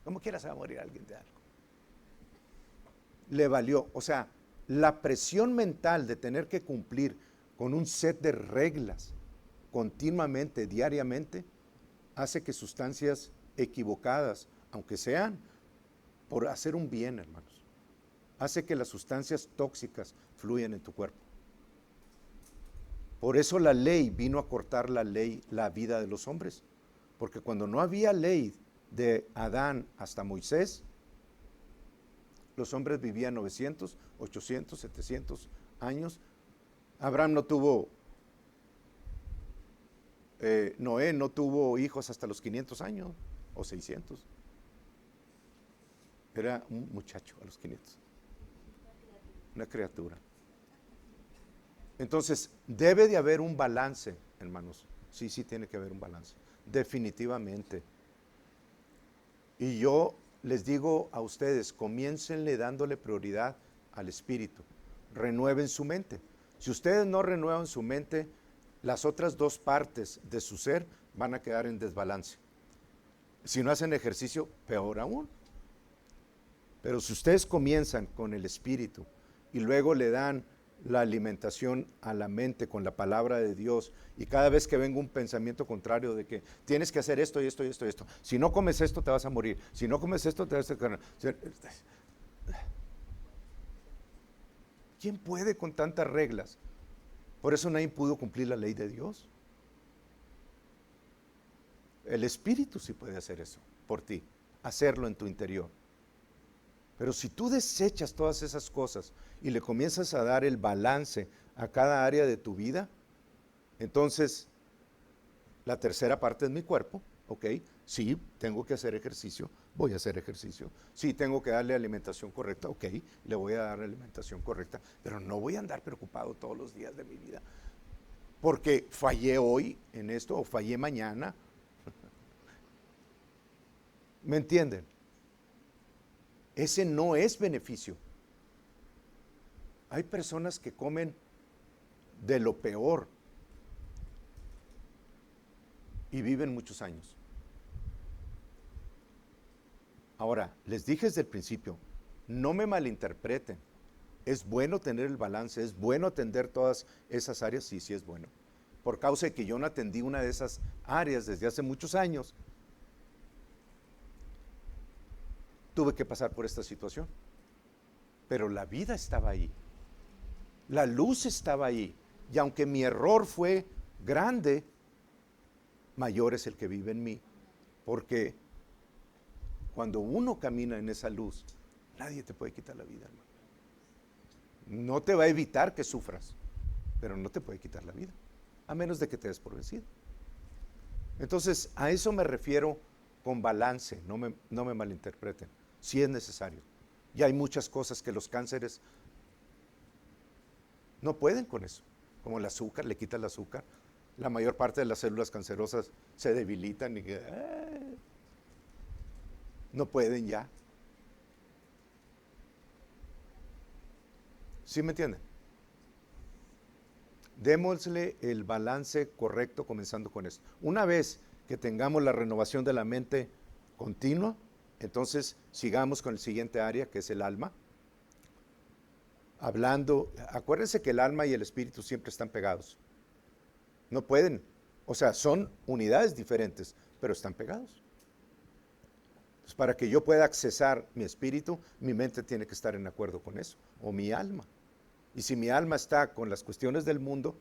Como quiera se va a morir alguien de algo. Le valió, o sea, la presión mental de tener que cumplir con un set de reglas continuamente, diariamente, hace que sustancias equivocadas, aunque sean por hacer un bien, hermanos, hace que las sustancias tóxicas fluyan en tu cuerpo. Por eso la ley vino a cortar la vida de los hombres, porque cuando no había ley de Adán hasta Moisés, los hombres vivían 900, 800, 700 años. Abraham no tuvo, Noé no tuvo hijos hasta los 500 años o 600. Era un muchacho a los 500, una criatura. Entonces, debe de haber un balance, hermanos. Sí tiene que haber un balance, definitivamente. Y yo les digo a ustedes, comiéncenle dándole prioridad al espíritu. Renueven su mente. Si ustedes no renuevan su mente, las otras dos partes de su ser van a quedar en desbalance. Si no hacen ejercicio, peor aún. Pero si ustedes comienzan con el espíritu y luego le dan la alimentación a la mente con la palabra de Dios, y cada vez que venga un pensamiento contrario de que tienes que hacer esto y esto y esto y esto, si no comes esto te vas a morir, si no comes esto te vas a morir. ¿Quién puede con tantas reglas? Por eso nadie pudo cumplir la ley de Dios. El Espíritu sí puede hacer eso por ti, hacerlo en tu interior. Pero si tú desechas todas esas cosas y le comienzas a dar el balance a cada área de tu vida, entonces la tercera parte es mi cuerpo, ¿ok? Sí, tengo que hacer ejercicio, voy a hacer ejercicio. Sí, tengo que darle alimentación correcta, ok, le voy a dar alimentación correcta, pero no voy a andar preocupado todos los días de mi vida porque fallé hoy en esto o fallé mañana. ¿Me entienden? Ese no es beneficio. Hay personas que comen de lo peor y viven muchos años. Ahora, les dije desde el principio, no me malinterpreten. Es bueno tener el balance, es bueno atender todas esas áreas, sí, sí es bueno. Por causa de que yo no atendí una de esas áreas desde hace muchos años, tuve que pasar por esta situación. Pero la vida estaba ahí, la luz estaba ahí, y aunque mi error fue grande, mayor es el que vive en mí, porque cuando uno camina en esa luz, nadie te puede quitar la vida, hermano. No te va a evitar que sufras, pero no te puede quitar la vida, a menos de que te des por vencido. Entonces, a eso me refiero con balance, no me malinterpreten, sí es necesario. Y hay muchas cosas que los cánceres no pueden con eso, como el azúcar, le quita el azúcar. La mayor parte de las células cancerosas se debilitan y no pueden ya. ¿Sí me entienden? Démosle el balance correcto comenzando con esto. Una vez que tengamos la renovación de la mente continua, entonces sigamos con el siguiente área, que es el alma. Hablando, acuérdense que el alma y el espíritu siempre están pegados. No pueden, o sea, son unidades diferentes, pero están pegados. Pues para que yo pueda accesar mi espíritu, mi mente tiene que estar en acuerdo con eso, o mi alma. Y si mi alma está con las cuestiones del mundo,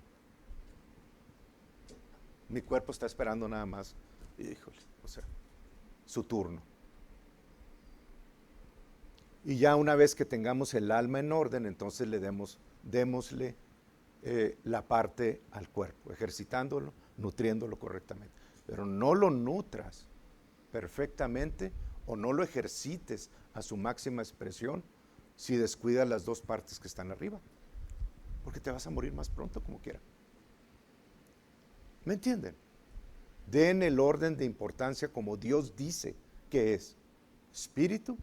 mi cuerpo está esperando nada más, híjole, o sea, su turno. Y ya una vez que tengamos el alma en orden, entonces démosle la parte al cuerpo, ejercitándolo, nutriéndolo correctamente. Pero no lo nutras perfectamente o no lo ejercites a su máxima expresión si descuidas las dos partes que están arriba, porque te vas a morir más pronto como quiera. ¿Me entienden? Den el orden de importancia como Dios dice que es. Espíritu,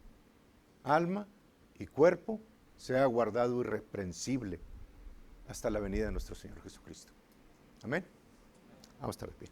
alma y cuerpo sea guardado irreprensible hasta la venida de nuestro Señor Jesucristo. Amén. Vamos a estar de pie.